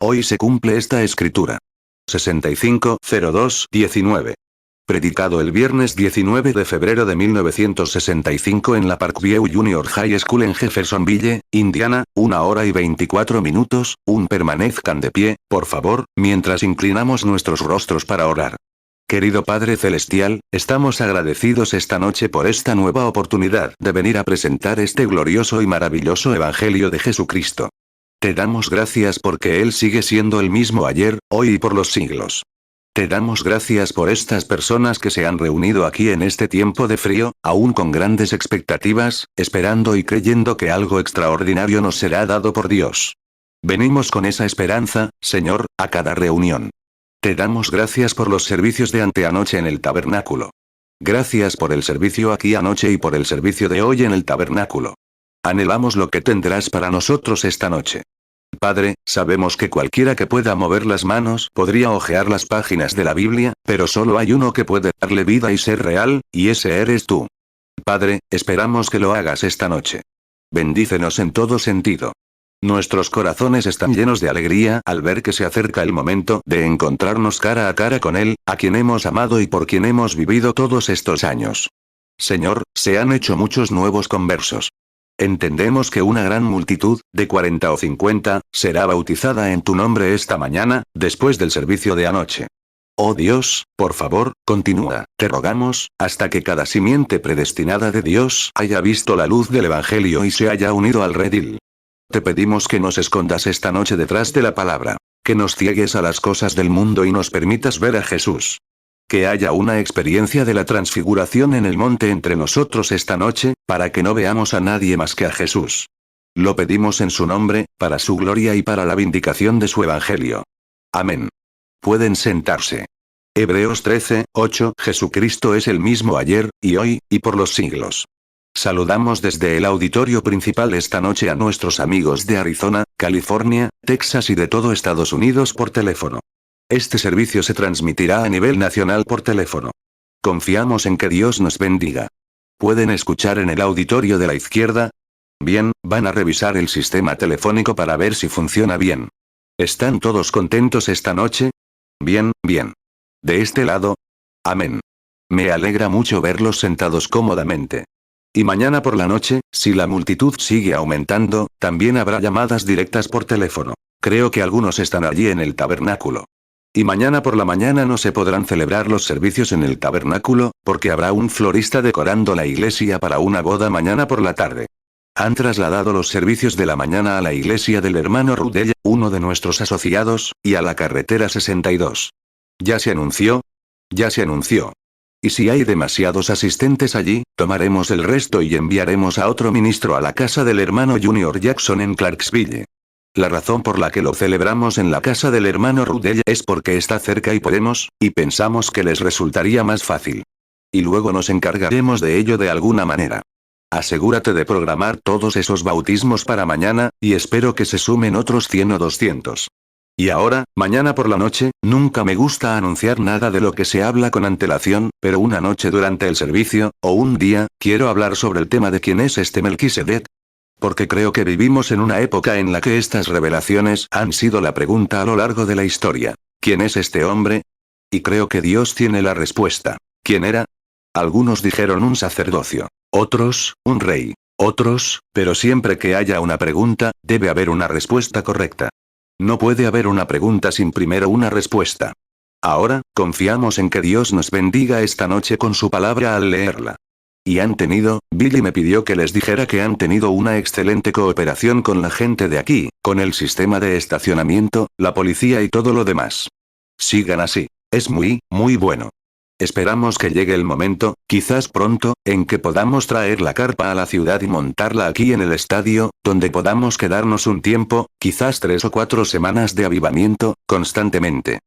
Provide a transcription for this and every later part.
Hoy se cumple esta escritura. 65-02-19. Predicado el viernes 19 de febrero de 1965 en la Parkview Junior High School en Jeffersonville, Indiana, 1 hora y 24 minutos. Permanezcan de pie, por favor, mientras inclinamos nuestros rostros para orar. Querido Padre Celestial, estamos agradecidos esta noche por esta nueva oportunidad de venir a presentar este glorioso y maravilloso Evangelio de Jesucristo. Te damos gracias porque Él sigue siendo el mismo ayer, hoy y por los siglos. Te damos gracias por estas personas que se han reunido aquí en este tiempo de frío, aún con grandes expectativas, esperando y creyendo que algo extraordinario nos será dado por Dios. Venimos con esa esperanza, Señor, a cada reunión. Te damos gracias por los servicios de anteanoche en el tabernáculo. Gracias por el servicio aquí anoche y por el servicio de hoy en el tabernáculo. Anhelamos lo que tendrás para nosotros esta noche. Padre, sabemos que cualquiera que pueda mover las manos podría hojear las páginas de la Biblia, pero solo hay uno que puede darle vida y ser real, y ese eres tú. Padre, esperamos que lo hagas esta noche. Bendícenos en todo sentido. Nuestros corazones están llenos de alegría al ver que se acerca el momento de encontrarnos cara a cara con Él, a quien hemos amado y por quien hemos vivido todos estos años. Señor, se han hecho muchos nuevos conversos. Entendemos que una gran multitud, de 40 o 50, será bautizada en tu nombre esta mañana, después del servicio de anoche. Oh Dios, por favor, continúa, te rogamos, hasta que cada simiente predestinada de Dios haya visto la luz del Evangelio y se haya unido al redil. Te pedimos que nos escondas esta noche detrás de la palabra, que nos ciegues a las cosas del mundo y nos permitas ver a Jesús. Que haya una experiencia de la transfiguración en el monte entre nosotros esta noche, para que no veamos a nadie más que a Jesús. Lo pedimos en su nombre, para su gloria y para la vindicación de su Evangelio. Amén. Pueden sentarse. Hebreos 13:8. Jesucristo es el mismo ayer, y hoy, y por los siglos. Saludamos desde el auditorio principal esta noche a nuestros amigos de Arizona, California, Texas y de todo Estados Unidos por teléfono. Este servicio se transmitirá a nivel nacional por teléfono. Confiamos en que Dios nos bendiga. ¿Pueden escuchar en el auditorio de la izquierda? Bien, van a revisar el sistema telefónico para ver si funciona bien. ¿Están todos contentos esta noche? Bien, bien. ¿De este lado? Amén. Me alegra mucho verlos sentados cómodamente. Y mañana por la noche, si la multitud sigue aumentando, también habrá llamadas directas por teléfono. Creo que algunos están allí en el tabernáculo. Y mañana por la mañana no se podrán celebrar los servicios en el tabernáculo, porque habrá un florista decorando la iglesia para una boda mañana por la tarde. Han trasladado los servicios de la mañana a la iglesia del hermano Rudell, uno de nuestros asociados, y a la carretera 62. ¿Ya se anunció? Ya se anunció. Y si hay demasiados asistentes allí, tomaremos el resto y enviaremos a otro ministro a la casa del hermano Junior Jackson en Clarksville. La razón por la que lo celebramos en la casa del hermano Rudell es porque está cerca y podemos, y pensamos que les resultaría más fácil. Y luego nos encargaremos de ello de alguna manera. Asegúrate de programar todos esos bautismos para mañana, y espero que se sumen otros 100 o 200. Y ahora, mañana por la noche, nunca me gusta anunciar nada de lo que se habla con antelación, pero una noche durante el servicio, o un día, quiero hablar sobre el tema de quién es este Melquisedec. Porque creo que vivimos en una época en la que estas revelaciones han sido la pregunta a lo largo de la historia. ¿Quién es este hombre? Y creo que Dios tiene la respuesta. ¿Quién era? Algunos dijeron un sacerdocio. Otros, un rey. Otros, pero siempre que haya una pregunta, debe haber una respuesta correcta. No puede haber una pregunta sin primero una respuesta. Ahora, confiamos en que Dios nos bendiga esta noche con su palabra al leerla. Y Billy me pidió que les dijera que han tenido una excelente cooperación con la gente de aquí, con el sistema de estacionamiento, la policía y todo lo demás. Sigan así. Es muy, muy bueno. Esperamos que llegue el momento, quizás pronto, en que podamos traer la carpa a la ciudad y montarla aquí en el estadio, donde podamos quedarnos un tiempo, quizás 3 o 4 semanas de avivamiento, constantemente.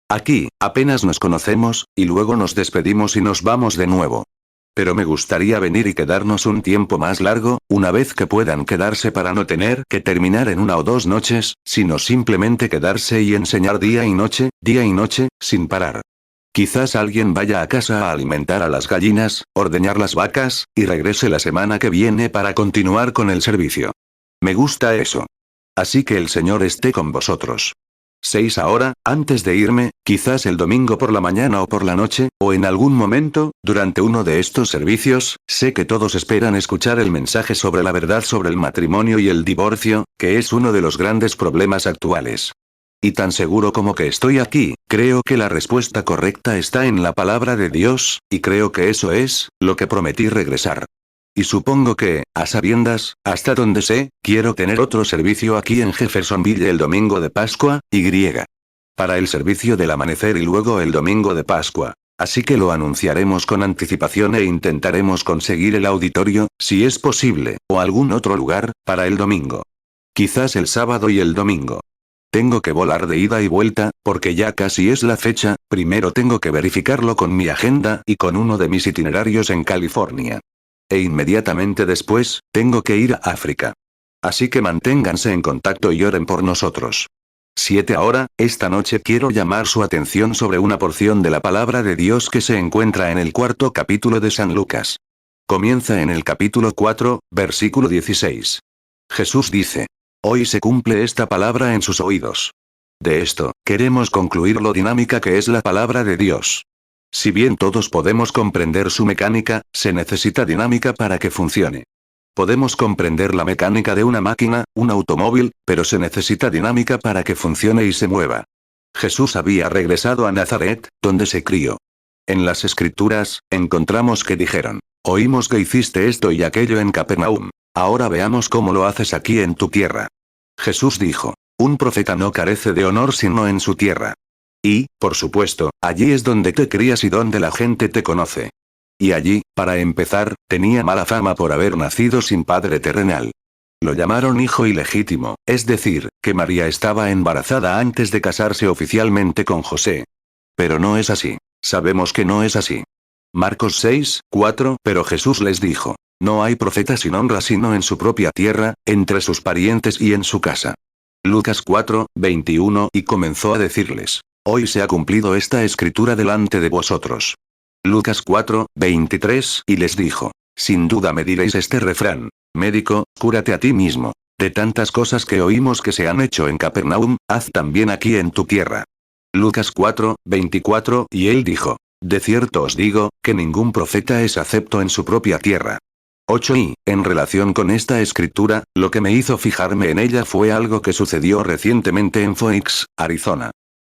Aquí, apenas nos conocemos, y luego nos despedimos y nos vamos de nuevo. Pero me gustaría venir y quedarnos un tiempo más largo, una vez que puedan quedarse para no tener que terminar en 1 o 2 noches, sino simplemente quedarse y enseñar día y noche, sin parar. Quizás alguien vaya a casa a alimentar a las gallinas, ordeñar las vacas, y regrese la semana que viene para continuar con el servicio. Me gusta eso. Así que el Señor esté con vosotros. 6 ahora, antes de irme, quizás el domingo por la mañana o por la noche, o en algún momento, durante uno de estos servicios, sé que todos esperan escuchar el mensaje sobre la verdad sobre el matrimonio y el divorcio, que es uno de los grandes problemas actuales. Y tan seguro como que estoy aquí, creo que la respuesta correcta está en la palabra de Dios, y creo que eso es, lo que prometí regresar. Y supongo que, a sabiendas, hasta donde sé, quiero tener otro servicio aquí en Jeffersonville el domingo de Pascua, para el servicio del amanecer y luego el domingo de Pascua. Así que lo anunciaremos con anticipación e intentaremos conseguir el auditorio, si es posible, o algún otro lugar, para el domingo. Quizás el sábado y el domingo. Tengo que volar de ida y vuelta, porque ya casi es la fecha, primero tengo que verificarlo con mi agenda y con uno de mis itinerarios en California. E inmediatamente después, tengo que ir a África. Así que manténganse en contacto y oren por nosotros. 7 ahora, esta noche quiero llamar su atención sobre una porción de la palabra de Dios que se encuentra en el 4º capítulo de San Lucas. Comienza en el capítulo 4, versículo 16. Jesús dice: hoy se cumple esta palabra en sus oídos. De esto, queremos concluir lo dinámica que es la palabra de Dios. Si bien todos podemos comprender su mecánica, se necesita dinámica para que funcione. Podemos comprender la mecánica de una máquina, un automóvil, pero se necesita dinámica para que funcione y se mueva. Jesús había regresado a Nazaret, donde se crió. En las Escrituras, encontramos que dijeron: oímos que hiciste esto y aquello en Capernaum. Ahora veamos cómo lo haces aquí en tu tierra. Jesús dijo: un profeta no carece de honor sino en su tierra. Y, por supuesto, allí es donde te crías y donde la gente te conoce. Y allí, para empezar, tenía mala fama por haber nacido sin padre terrenal. Lo llamaron hijo ilegítimo, es decir, que María estaba embarazada antes de casarse oficialmente con José. Pero no es así. Sabemos que no es así. Marcos 6, 4. Pero Jesús les dijo: no hay profeta sin honra sino en su propia tierra, entre sus parientes y en su casa. Lucas 4, 21. Y comenzó a decirles: hoy se ha cumplido esta escritura delante de vosotros. Lucas 4, 23. Y les dijo: sin duda me diréis este refrán: médico, cúrate a ti mismo. De tantas cosas que oímos que se han hecho en Capernaum, haz también aquí en tu tierra. Lucas 4, 24. Y él dijo: de cierto os digo, que ningún profeta es acepto en su propia tierra. 8. Y, en relación con esta escritura, lo que me hizo fijarme en ella fue algo que sucedió recientemente en Phoenix, Arizona.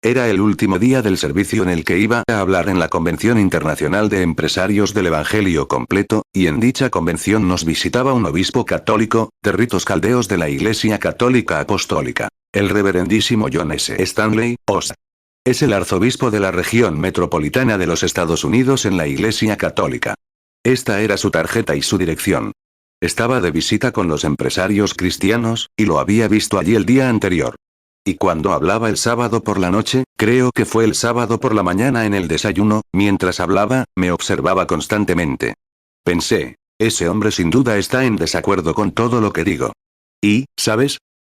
Era el último día del servicio en el que iba a hablar en la Convención Internacional de Empresarios del Evangelio Completo, y en dicha convención nos visitaba un obispo católico, de ritos caldeos de la Iglesia Católica Apostólica, el reverendísimo John S. Stanley, OST. Es el arzobispo de la región metropolitana de los Estados Unidos en la Iglesia Católica. Esta era su tarjeta y su dirección. Estaba de visita con los empresarios cristianos, y lo había visto allí el día anterior. Y cuando hablaba el sábado por la noche, creo que fue el sábado por la mañana en el desayuno, mientras hablaba, me observaba constantemente. Pensé: ese hombre sin duda está en desacuerdo con todo lo que digo. Y, ¿sabes?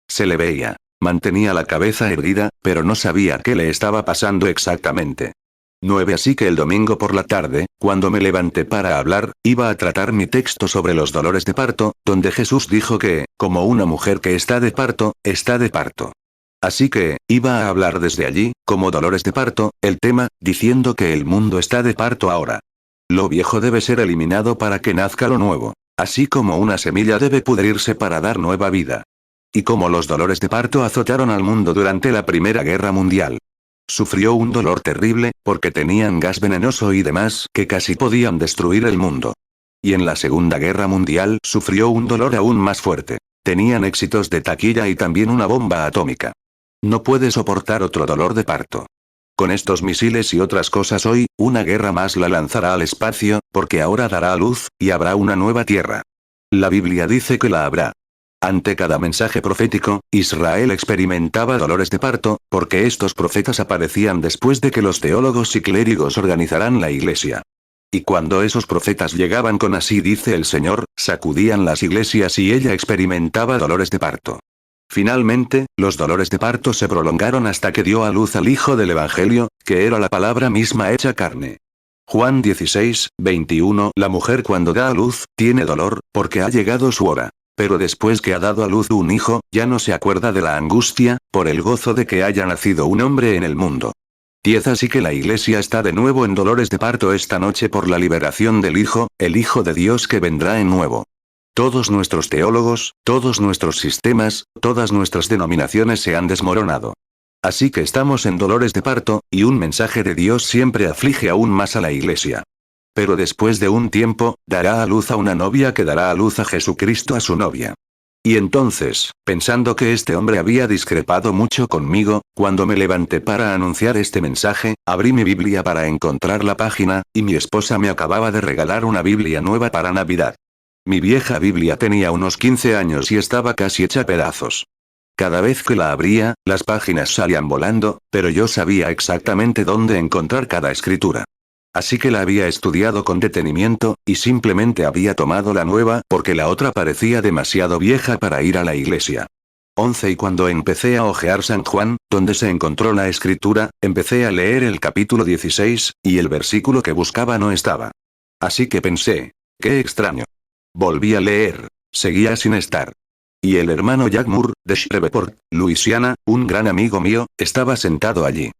Se le veía. Mantenía la cabeza erguida, pero no sabía qué le estaba pasando exactamente. 9. Así que el domingo por la tarde, cuando me levanté para hablar, iba a tratar mi texto sobre los dolores de parto, donde Jesús dijo que, como una mujer que está de parto, está de parto. Así que, iba a hablar desde allí, como dolores de parto, el tema, diciendo que el mundo está de parto ahora. Lo viejo debe ser eliminado para que nazca lo nuevo. Así como una semilla debe pudrirse para dar nueva vida. Y como los dolores de parto azotaron al mundo durante la Primera Guerra Mundial. Sufrió un dolor terrible, porque tenían gas venenoso y demás que casi podían destruir el mundo. Y en la Segunda Guerra Mundial sufrió un dolor aún más fuerte. Tenían éxitos de taquilla y también una bomba atómica. No puede soportar otro dolor de parto. Con estos misiles y otras cosas hoy, una guerra más la lanzará al espacio, porque ahora dará a luz, y habrá una nueva tierra. La Biblia dice que la habrá. Ante cada mensaje profético, Israel experimentaba dolores de parto, porque estos profetas aparecían después de que los teólogos y clérigos organizaran la iglesia. Y cuando esos profetas llegaban con así dice el Señor, sacudían las iglesias y ella experimentaba dolores de parto. Finalmente, los dolores de parto se prolongaron hasta que dio a luz al Hijo del Evangelio, que era la palabra misma hecha carne. Juan 16, 21. La mujer cuando da a luz, tiene dolor, porque ha llegado su hora. Pero después que ha dado a luz un hijo, ya no se acuerda de la angustia, por el gozo de que haya nacido un hombre en el mundo. 10. Así que la Iglesia está de nuevo en dolores de parto esta noche por la liberación del Hijo, el Hijo de Dios que vendrá en nuevo. Todos nuestros teólogos, todos nuestros sistemas, todas nuestras denominaciones se han desmoronado. Así que estamos en dolores de parto, y un mensaje de Dios siempre aflige aún más a la Iglesia. Pero después de un tiempo, dará a luz a una novia que dará a luz a Jesucristo a su novia. Y entonces, pensando que este hombre había discrepado mucho conmigo, cuando me levanté para anunciar este mensaje, abrí mi Biblia para encontrar la página, y mi esposa me acababa de regalar una Biblia nueva para Navidad. Mi vieja Biblia tenía unos 15 años y estaba casi hecha pedazos. Cada vez que la abría, las páginas salían volando, pero yo sabía exactamente dónde encontrar cada escritura. Así que la había estudiado con detenimiento, y simplemente había tomado la nueva porque la otra parecía demasiado vieja para ir a la iglesia. 11. Y cuando empecé a hojear San Juan, donde se encontró la escritura, empecé a leer el capítulo 16, y el versículo que buscaba no estaba. Así que pensé, qué extraño. Volví a leer, seguía sin estar. Y el hermano Jack Moore, de Shreveport, Luisiana, un gran amigo mío, estaba sentado allí.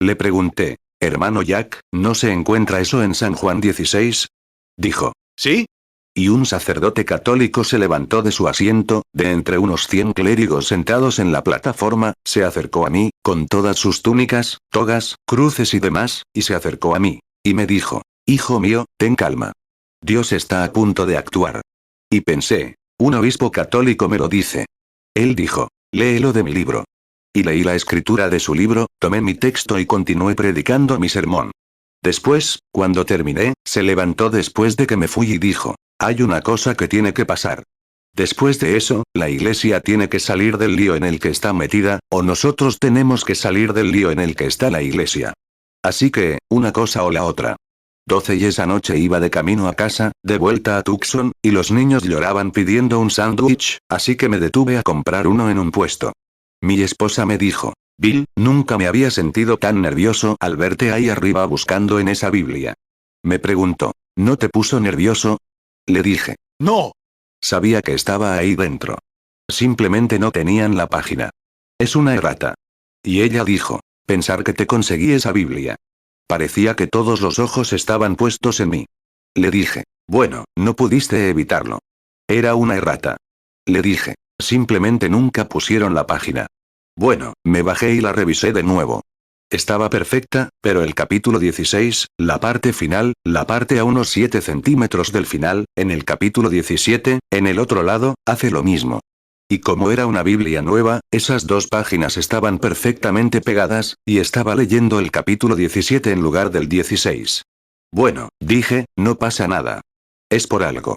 Le pregunté, hermano Jack, ¿no se encuentra eso en San Juan 16? Dijo, ¿sí? Y un sacerdote católico se levantó de su asiento, de entre unos 100 clérigos sentados en la plataforma, se acercó a mí, con todas sus túnicas, togas, cruces y demás, y se acercó a mí. Y me dijo, hijo mío, ten calma. Dios está a punto de actuar. Y pensé, un obispo católico me lo dice. Él dijo, léelo de mi libro. Y leí la escritura de su libro, tomé mi texto y continué predicando mi sermón. Después, cuando terminé, se levantó después de que me fui y dijo, hay una cosa que tiene que pasar. Después de eso, la iglesia tiene que salir del lío en el que está metida, o nosotros tenemos que salir del lío en el que está la iglesia. Así que, una cosa o la otra. 12. Y esa noche iba de camino a casa, de vuelta a Tucson, y los niños lloraban pidiendo un sándwich, así que me detuve a comprar uno en un puesto. Mi esposa me dijo, Bill, nunca me había sentido tan nervioso al verte ahí arriba buscando en esa Biblia. Me preguntó, ¿no te puso nervioso? Le dije, no. Sabía que estaba ahí dentro. Simplemente no tenían la página. Es una errata. Y ella dijo, pensar que te conseguí esa Biblia. Parecía que todos los ojos estaban puestos en mí. Le dije, bueno, no pudiste evitarlo. Era una errata. Le dije, simplemente nunca pusieron la página. Bueno, me bajé y la revisé de nuevo. Estaba perfecta, pero el capítulo 16, la parte final, la parte a unos 7 centímetros del final, en el capítulo 17, en el otro lado, hace lo mismo. Y como era una Biblia nueva, esas dos páginas estaban perfectamente pegadas, y estaba leyendo el capítulo 17 en lugar del 16. Bueno, dije, no pasa nada. Es por algo.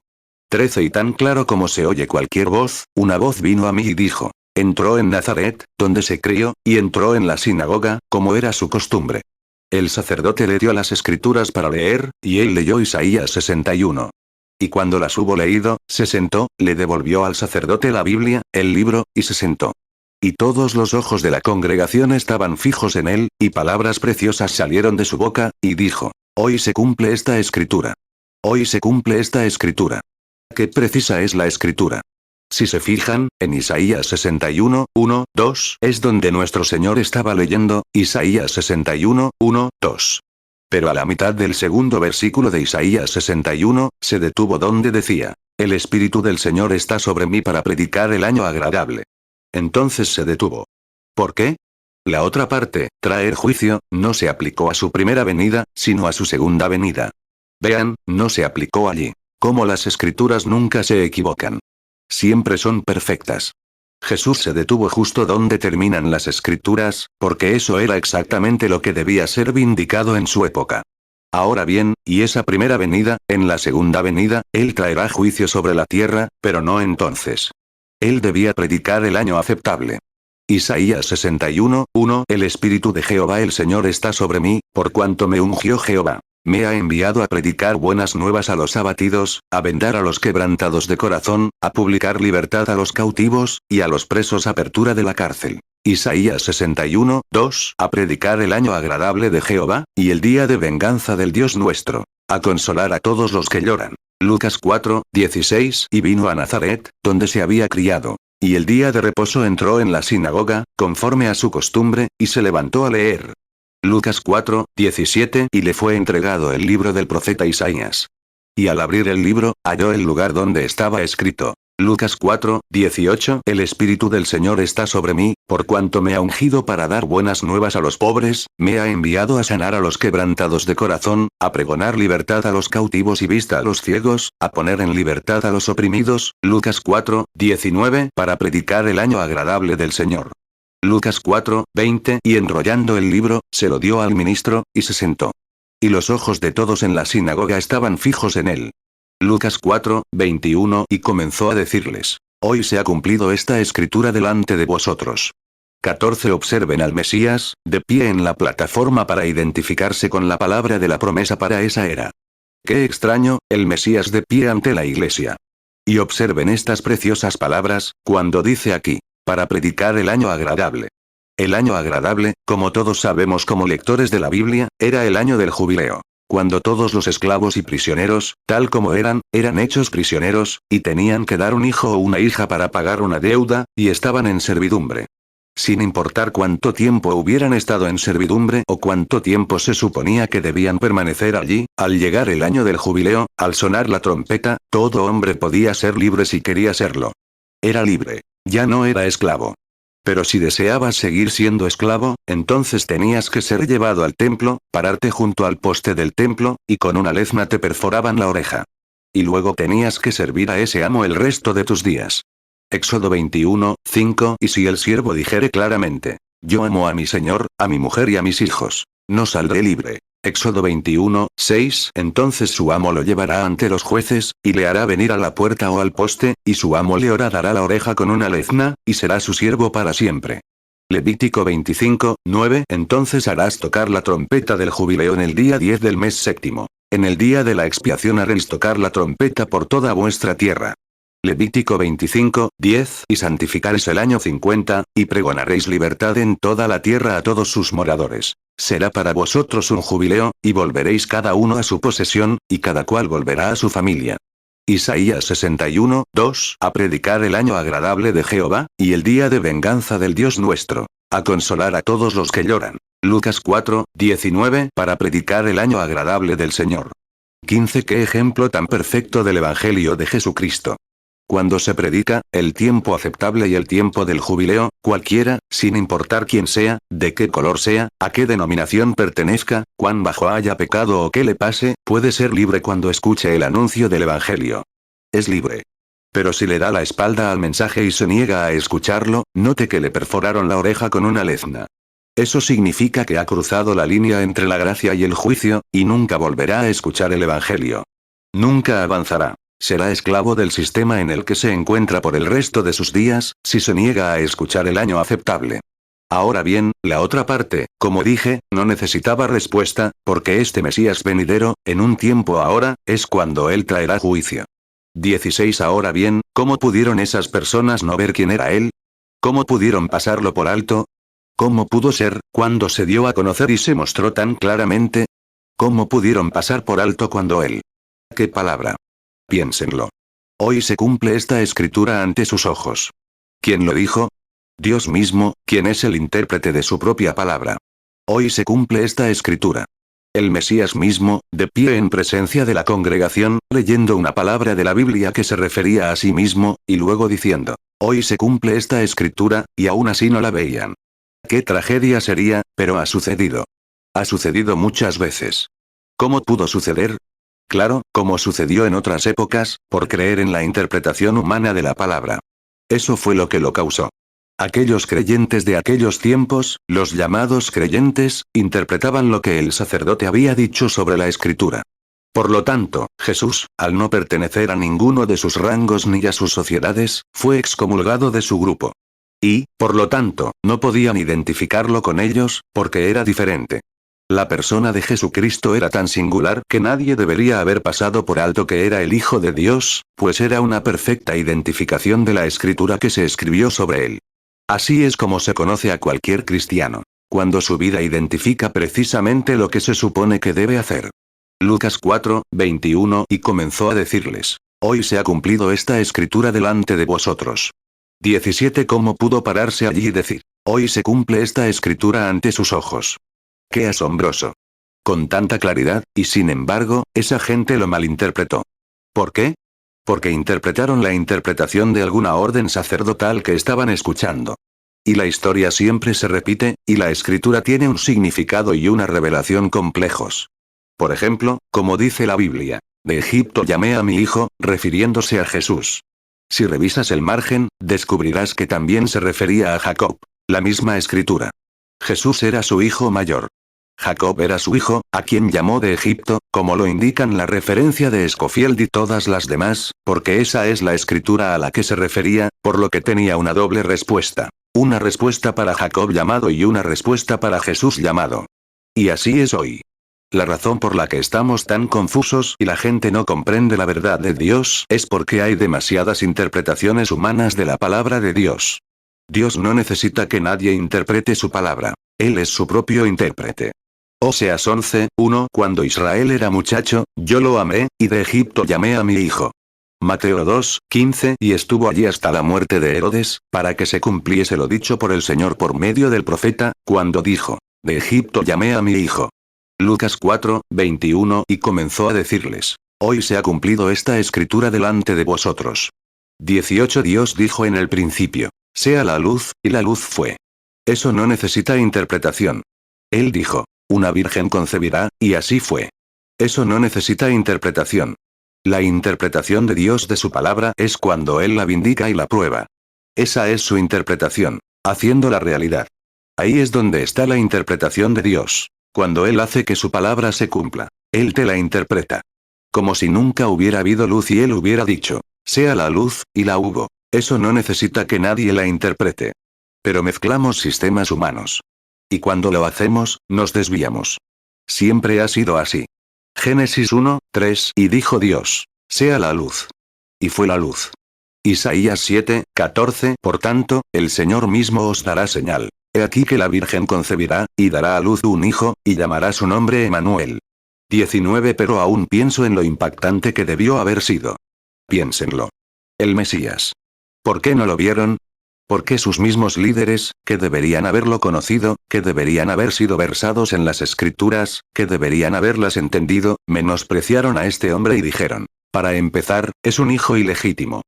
13. Y tan claro como se oye cualquier voz, una voz vino a mí y dijo, entró en Nazaret, donde se crió, y entró en la sinagoga, como era su costumbre. El sacerdote le dio las escrituras para leer, y él leyó Isaías 61. Y cuando las hubo leído, se sentó, le devolvió al sacerdote la Biblia, el libro, y se sentó. Y todos los ojos de la congregación estaban fijos en él, y palabras preciosas salieron de su boca, y dijo, hoy se cumple esta escritura. Hoy se cumple esta escritura. Qué precisa es la escritura. Si se fijan, en Isaías 61, 1, 2, es donde nuestro Señor estaba leyendo, Isaías 61, 1, 2. Pero a la mitad del segundo versículo de Isaías 61, se detuvo donde decía, el Espíritu del Señor está sobre mí para predicar el año agradable. Entonces se detuvo. ¿Por qué? La otra parte, traer juicio, no se aplicó a su primera venida, sino a su segunda venida. Vean, no se aplicó allí. Como las escrituras nunca se equivocan. Siempre son perfectas. Jesús se detuvo justo donde terminan las escrituras, porque eso era exactamente lo que debía ser vindicado en su época. Ahora bien, y esa primera venida, en la segunda venida, Él traerá juicio sobre la tierra, pero no entonces. Él debía predicar el año aceptable. Isaías 61, 1. El Espíritu de Jehová el Señor está sobre mí, por cuanto me ungió Jehová. Me ha enviado a predicar buenas nuevas a los abatidos, a vendar a los quebrantados de corazón, a publicar libertad a los cautivos, y a los presos apertura de la cárcel. Isaías 61, 2. A predicar el año agradable de Jehová, y el día de venganza del Dios nuestro. A consolar a todos los que lloran. Lucas 4:16 Y vino a Nazaret, donde se había criado. Y el día de reposo entró en la sinagoga, conforme a su costumbre, y se levantó a leer. Lucas 4:17 Y le fue entregado el libro del profeta Isaías. Y al abrir el libro, halló el lugar donde estaba escrito. Lucas 4:18 El Espíritu del Señor está sobre mí, por cuanto me ha ungido para dar buenas nuevas a los pobres, me ha enviado a sanar a los quebrantados de corazón, a pregonar libertad a los cautivos y vista a los ciegos, a poner en libertad a los oprimidos. Lucas 4:19 Para predicar el año agradable del Señor. Lucas 4:20 Y enrollando el libro, se lo dio al ministro, y se sentó. Y los ojos de todos en la sinagoga estaban fijos en él. Lucas 4:21 Y comenzó a decirles: Hoy se ha cumplido esta escritura delante de vosotros. 14 Observen al Mesías, de pie en la plataforma para identificarse con la palabra de la promesa para esa era. Qué extraño, el Mesías de pie ante la iglesia. Y observen estas preciosas palabras, cuando dice aquí: para predicar el año agradable. El año agradable, como todos sabemos como lectores de la Biblia, era el año del jubileo. Cuando todos los esclavos y prisioneros, tal como eran hechos prisioneros, y tenían que dar un hijo o una hija para pagar una deuda, y estaban en servidumbre. Sin importar cuánto tiempo hubieran estado en servidumbre o cuánto tiempo se suponía que debían permanecer allí, al llegar el año del jubileo, al sonar la trompeta, todo hombre podía ser libre si quería serlo. Era libre. Ya no era esclavo. Pero si deseabas seguir siendo esclavo, entonces tenías que ser llevado al templo, pararte junto al poste del templo, y con una lezna te perforaban la oreja. Y luego tenías que servir a ese amo el resto de tus días. Éxodo 21:5 Y si el siervo dijere claramente: Yo amo a mi señor, a mi mujer y a mis hijos, no saldré libre. Éxodo 21:6 Entonces su amo lo llevará ante los jueces, y le hará venir a la puerta o al poste, y su amo le horadará la oreja con una lezna, y será su siervo para siempre. Levítico 25:9 Entonces harás tocar la trompeta del jubileo en el día 10 del mes séptimo. En el día de la expiación haréis tocar la trompeta por toda vuestra tierra. Levítico 25:10 Y santificaréis el año 50, y pregonaréis libertad en toda la tierra a todos sus moradores. Será para vosotros un jubileo, y volveréis cada uno a su posesión, y cada cual volverá a su familia. Isaías 61:2 A predicar el año agradable de Jehová, y el día de venganza del Dios nuestro. A consolar a todos los que lloran. Lucas 4:19 Para predicar el año agradable del Señor. 15 Qué ejemplo tan perfecto del Evangelio de Jesucristo. Cuando se predica, el tiempo aceptable y el tiempo del jubileo, cualquiera, sin importar quién sea, de qué color sea, a qué denominación pertenezca, cuán bajo haya pecado o qué le pase, puede ser libre cuando escuche el anuncio del Evangelio. Es libre. Pero si le da la espalda al mensaje y se niega a escucharlo, note que le perforaron la oreja con una lezna. Eso significa que ha cruzado la línea entre la gracia y el juicio, y nunca volverá a escuchar el Evangelio. Nunca avanzará. Será esclavo del sistema en el que se encuentra por el resto de sus días, si se niega a escuchar el año aceptable. Ahora bien, la otra parte, como dije, no necesitaba respuesta, porque este Mesías venidero, en un tiempo ahora, es cuando él traerá juicio. 16 Ahora bien, ¿cómo pudieron esas personas no ver quién era él? ¿Cómo pudieron pasarlo por alto? ¿Cómo pudo ser, cuando se dio a conocer y se mostró tan claramente? ¿Cómo pudieron pasar por alto cuando él? ¿Qué palabra? Piénsenlo. Hoy se cumple esta escritura ante sus ojos. ¿Quién lo dijo? Dios mismo, quien es el intérprete de su propia palabra. Hoy se cumple esta escritura. El Mesías mismo, de pie en presencia de la congregación, leyendo una palabra de la Biblia que se refería a sí mismo, y luego diciendo: Hoy se cumple esta escritura, y aún así no la veían. Qué tragedia sería, pero ha sucedido. Ha sucedido muchas veces. ¿Cómo pudo suceder? Claro, como sucedió en otras épocas, por creer en la interpretación humana de la palabra. Eso fue lo que lo causó. Aquellos creyentes de aquellos tiempos, los llamados creyentes, interpretaban lo que el sacerdote había dicho sobre la escritura. Por lo tanto, Jesús, al no pertenecer a ninguno de sus rangos ni a sus sociedades, fue excomulgado de su grupo. Y, por lo tanto, no podían identificarlo con ellos, porque era diferente. La persona de Jesucristo era tan singular que nadie debería haber pasado por alto que era el Hijo de Dios, pues era una perfecta identificación de la escritura que se escribió sobre él. Así es como se conoce a cualquier cristiano. Cuando su vida identifica precisamente lo que se supone que debe hacer. Lucas 4, 21 y comenzó a decirles: Hoy se ha cumplido esta escritura delante de vosotros. 17 ¿Cómo pudo pararse allí y decir: Hoy se cumple esta escritura ante sus ojos? ¡Qué asombroso! Con tanta claridad, y sin embargo, esa gente lo malinterpretó. ¿Por qué? Porque interpretaron la interpretación de alguna orden sacerdotal que estaban escuchando. Y la historia siempre se repite, y la escritura tiene un significado y una revelación complejos. Por ejemplo, como dice la Biblia: de Egipto llamé a mi hijo, refiriéndose a Jesús. Si revisas el margen, descubrirás que también se refería a Jacob. La misma escritura. Jesús era su hijo mayor. Jacob era su hijo, a quien llamó de Egipto, como lo indican la referencia de Scofield y todas las demás, porque esa es la escritura a la que se refería, por lo que tenía una doble respuesta. Una respuesta para Jacob llamado y una respuesta para Jesús llamado. Y así es hoy. La razón por la que estamos tan confusos y la gente no comprende la verdad de Dios es porque hay demasiadas interpretaciones humanas de la palabra de Dios. Dios no necesita que nadie interprete su palabra. Él es su propio intérprete. Oseas 11, 1 Cuando Israel era muchacho, yo lo amé, y de Egipto llamé a mi hijo. Mateo 2, 15 Y estuvo allí hasta la muerte de Herodes, para que se cumpliese lo dicho por el Señor por medio del profeta, cuando dijo: de Egipto llamé a mi hijo. Lucas 4, 21 Y comenzó a decirles: Hoy se ha cumplido esta escritura delante de vosotros. 18 Dios dijo en el principio: sea la luz, y la luz fue. Eso no necesita interpretación. Él dijo: una virgen concebirá, y así fue. Eso no necesita interpretación. La interpretación de Dios de su palabra es cuando Él la vindica y la prueba. Esa es su interpretación, haciendo la realidad. Ahí es donde está la interpretación de Dios. Cuando Él hace que su palabra se cumpla, Él te la interpreta. Como si nunca hubiera habido luz y Él hubiera dicho: sea la luz, y la hubo. Eso no necesita que nadie la interprete. Pero mezclamos sistemas humanos. Y cuando lo hacemos, nos desviamos. Siempre ha sido así. Génesis 1, 3 Y dijo Dios: sea la luz. Y fue la luz. Isaías 7, 14 Por tanto, el Señor mismo os dará señal. He aquí que la Virgen concebirá, y dará a luz un hijo, y llamará su nombre Emmanuel. 19 Pero aún pienso en lo impactante que debió haber sido. Piénsenlo. El Mesías. ¿Por qué no lo vieron? Porque sus mismos líderes, que deberían haberlo conocido, que deberían haber sido versados en las escrituras, que deberían haberlas entendido, menospreciaron a este hombre y dijeron: para empezar, es un hijo ilegítimo.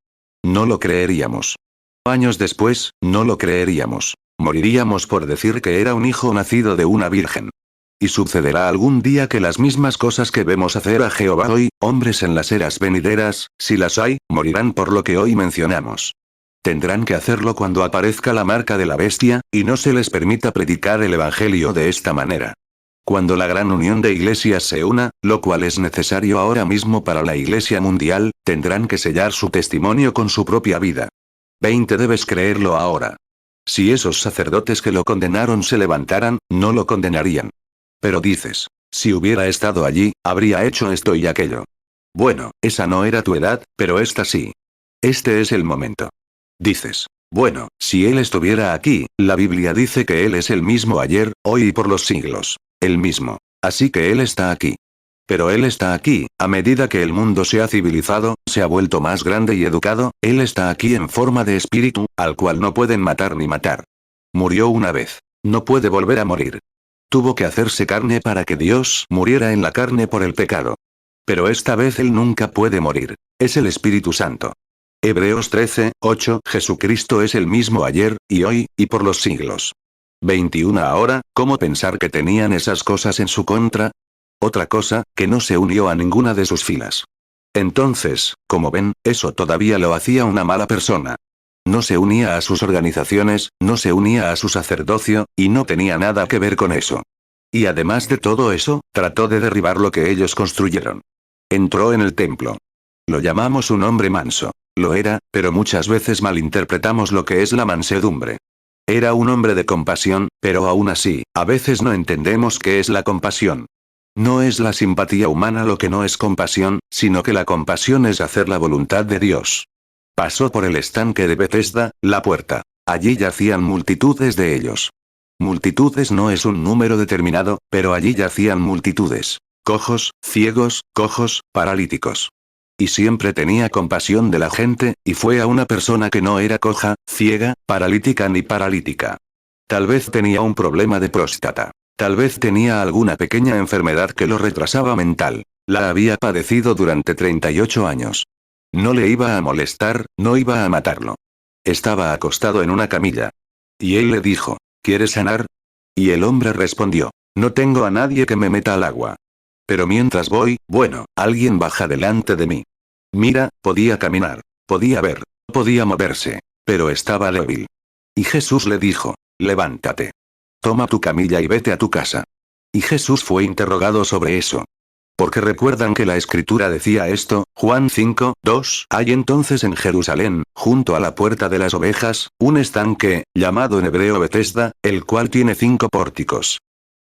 No lo creeríamos. Años después, no lo creeríamos. Moriríamos por decir que era un hijo nacido de una virgen. Y sucederá algún día que las mismas cosas que vemos hacer a Jehová hoy, hombres en las eras venideras, si las hay, morirán por lo que hoy mencionamos. Tendrán que hacerlo cuando aparezca la marca de la bestia, y no se les permita predicar el evangelio de esta manera. Cuando la gran unión de iglesias se una, lo cual es necesario ahora mismo para la iglesia mundial, tendrán que sellar su testimonio con su propia vida. 20 Debes creerlo ahora. Si esos sacerdotes que lo condenaron se levantaran, no lo condenarían. Pero dices: si hubiera estado allí, habría hecho esto y aquello. Bueno, esa no era tu edad, pero esta sí. Este es el momento. Dices: bueno, si Él estuviera aquí, la Biblia dice que Él es el mismo ayer, hoy y por los siglos. El mismo. Así que Él está aquí. Pero Él está aquí, a medida que el mundo se ha civilizado, se ha vuelto más grande y educado, Él está aquí en forma de espíritu, al cual no pueden matar ni matar. Murió una vez. No puede volver a morir. Tuvo que hacerse carne para que Dios muriera en la carne por el pecado. Pero esta vez Él nunca puede morir. Es el Espíritu Santo. Hebreos 13, 8 Jesucristo es el mismo ayer, y hoy, y por los siglos. 21 Ahora, ¿cómo pensar que tenían esas cosas en su contra? Otra cosa, que no se unió a ninguna de sus filas. Entonces, como ven, eso todavía lo hacía una mala persona. No se unía a sus organizaciones, no se unía a su sacerdocio, y no tenía nada que ver con eso. Y además de todo eso, trató de derribar lo que ellos construyeron. Entró en el templo. Lo llamamos un hombre manso. Lo era, pero muchas veces malinterpretamos lo que es la mansedumbre. Era un hombre de compasión, pero aún así, a veces no entendemos qué es la compasión. No es la simpatía humana lo que no es compasión, sino que la compasión es hacer la voluntad de Dios. Pasó por el estanque de Bethesda, la puerta. Allí yacían multitudes de ellos. Multitudes no es un número determinado, pero allí yacían multitudes. cojos, ciegos, cojos, paralíticos. Y siempre tenía compasión de la gente, y fue a una persona que no era coja, ciega, paralítica ni paralítica. Tal vez tenía un problema de próstata. Tal vez tenía alguna pequeña enfermedad que lo retrasaba mental. La había padecido durante 38 años. No le iba a molestar, no iba a matarlo. Estaba acostado en una camilla. Y él le dijo, ¿quieres sanar? Y el hombre respondió, no tengo a nadie que me meta al agua. Pero mientras voy, bueno, alguien baja delante de mí. Mira, podía caminar, podía ver, podía moverse, pero estaba débil. Y Jesús le dijo, levántate. Toma tu camilla y vete a tu casa. Y Jesús fue interrogado sobre eso. Porque recuerdan que la escritura decía esto, Juan 5, 2, hay entonces en Jerusalén, junto a la puerta de las ovejas, un estanque, llamado en hebreo Betesda, el cual tiene 5 pórticos.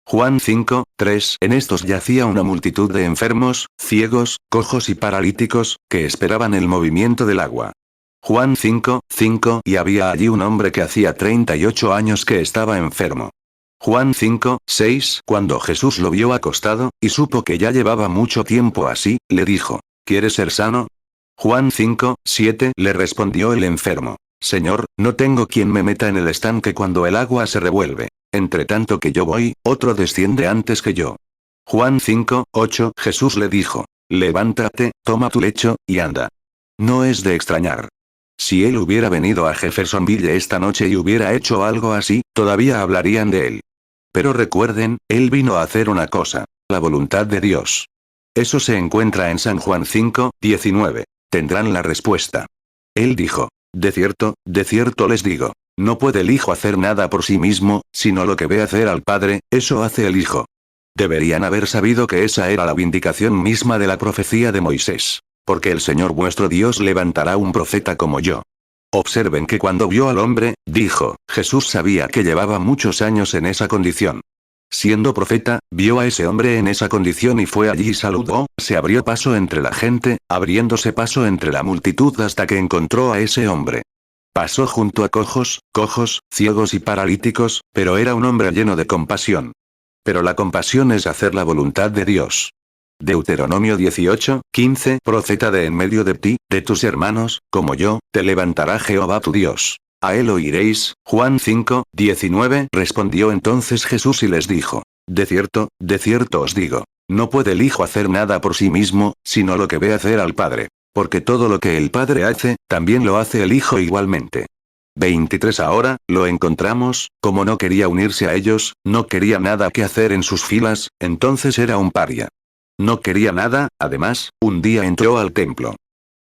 Juan 5, 3, en estos yacía una multitud de enfermos, ciegos, cojos y paralíticos, que esperaban el movimiento del agua. Juan 5, 5, y había allí un hombre que hacía 38 años que estaba enfermo. Juan 5, 6, cuando Jesús lo vio acostado, y supo que ya llevaba mucho tiempo así, le dijo, ¿quieres ser sano? Juan 5, 7, le respondió el enfermo, Señor, no tengo quien me meta en el estanque cuando el agua se revuelve. Entre tanto que yo voy, otro desciende antes que yo. Juan 5, 8, Jesús le dijo, levántate, toma tu lecho, y anda. No es de extrañar. Si él hubiera venido a Jeffersonville esta noche y hubiera hecho algo así, todavía hablarían de él. Pero recuerden, él vino a hacer una cosa, la voluntad de Dios. Eso se encuentra en San Juan 5, 19. Tendrán la respuesta. Él dijo, de cierto les digo, no puede el Hijo hacer nada por sí mismo, sino lo que ve hacer al Padre, eso hace el Hijo. Deberían haber sabido que esa era la vindicación misma de la profecía de Moisés. Porque el Señor vuestro Dios levantará un profeta como yo. Observen que cuando vio al hombre, dijo, Jesús sabía que llevaba muchos años en esa condición. Siendo profeta, vio a ese hombre en esa condición y fue allí y saludó, se abrió paso entre la gente, abriéndose paso entre la multitud hasta que encontró a ese hombre. Pasó junto a cojos, ciegos y paralíticos, pero era un hombre lleno de compasión. Pero la compasión es hacer la voluntad de Dios. Deuteronomio 18, 15, profeta de en medio de ti, de tus hermanos, como yo, te levantará Jehová tu Dios. A él oiréis. Juan 5, 19, respondió entonces Jesús y les dijo, de cierto os digo, no puede el Hijo hacer nada por sí mismo, sino lo que ve hacer al Padre. Porque todo lo que el Padre hace, también lo hace el Hijo igualmente. 23 Ahora, lo encontramos, como no quería unirse a ellos, no quería nada que hacer en sus filas, entonces era un paria. No quería nada, además, un día entró al templo.